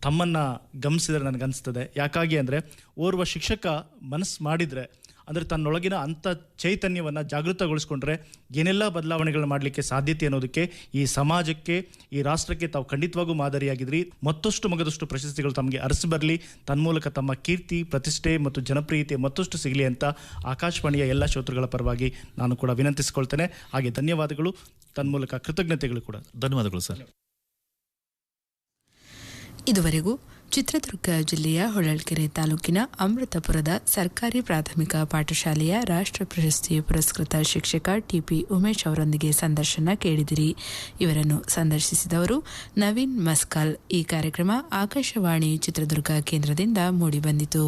ತಮ್ಮನ್ನ ಗಮನಿಸಿದ್ರೆ ನನಗನ್ನಿಸ್ತದೆ. ಯಾಕಾಗಿ ಅಂದರೆ ಓರ್ವ ಶಿಕ್ಷಕ ಮನಸ್ಸು ಮಾಡಿದ್ರೆ ಅಂದರೆ ತನ್ನೊಳಗಿನ ಅಂಥ ಚೈತನ್ಯವನ್ನು ಜಾಗೃತಗೊಳಿಸ್ಕೊಂಡ್ರೆ ಏನೆಲ್ಲ ಬದಲಾವಣೆಗಳು ಮಾಡಲಿಕ್ಕೆ ಸಾಧ್ಯತೆ ಅನ್ನೋದಕ್ಕೆ ಈ ಸಮಾಜಕ್ಕೆ, ಈ ರಾಷ್ಟ್ರಕ್ಕೆ ತಾವು ಖಂಡಿತವಾಗೂ ಮಾದರಿಯಾಗಿದ್ರಿ. ಮತ್ತಷ್ಟು ಮಗದಷ್ಟು ಪ್ರಶಸ್ತಿಗಳು ತಮಗೆ ಅರಸಿ ಬರಲಿ, ತನ್ಮೂಲಕ ತಮ್ಮ ಕೀರ್ತಿ, ಪ್ರತಿಷ್ಠೆ ಮತ್ತು ಜನಪ್ರಿಯತೆ ಮತ್ತಷ್ಟು ಸಿಗಲಿ ಅಂತ ಆಕಾಶವಾಣಿಯ ಎಲ್ಲ ಶ್ರೋತೃಗಳ ಪರವಾಗಿ ನಾನು ಕೂಡ ವಿನಂತಿಸಿಕೊಳ್ತೇನೆ. ಹಾಗೆ ಧನ್ಯವಾದಗಳು, ತನ್ಮೂಲಕ ಕೃತಜ್ಞತೆಗಳು ಕೂಡ. ಧನ್ಯವಾದಗಳು ಸರ್. ಇದುವರೆಗೂ ಚಿತ್ರದುರ್ಗ ಜಿಲ್ಲೆಯ ಹೊಳಲ್ಕೆರೆ ತಾಲೂಕಿನ ಅಮೃತಪುರದ ಸರ್ಕಾರಿ ಪ್ರಾಥಮಿಕ ಪಾಠಶಾಲೆಯ ರಾಷ್ಟ್ರ ಪ್ರಶಸ್ತಿ ಪುರಸ್ಕೃತ ಶಿಕ್ಷಕ ಟಿಪಿ ಉಮೇಶ್ ಅವರೊಂದಿಗೆ ಸಂದರ್ಶನ ಕೇಳಿದಿರಿ. ಇವರನ್ನು ಸಂದರ್ಶಿಸಿದವರು ನವೀನ್ ಮಸ್ಕಾಲ್. ಈ ಕಾರ್ಯಕ್ರಮ ಆಕಾಶವಾಣಿ ಚಿತ್ರದುರ್ಗ ಕೇಂದ್ರದಿಂದ ಮೂಡಿಬಂದಿತು.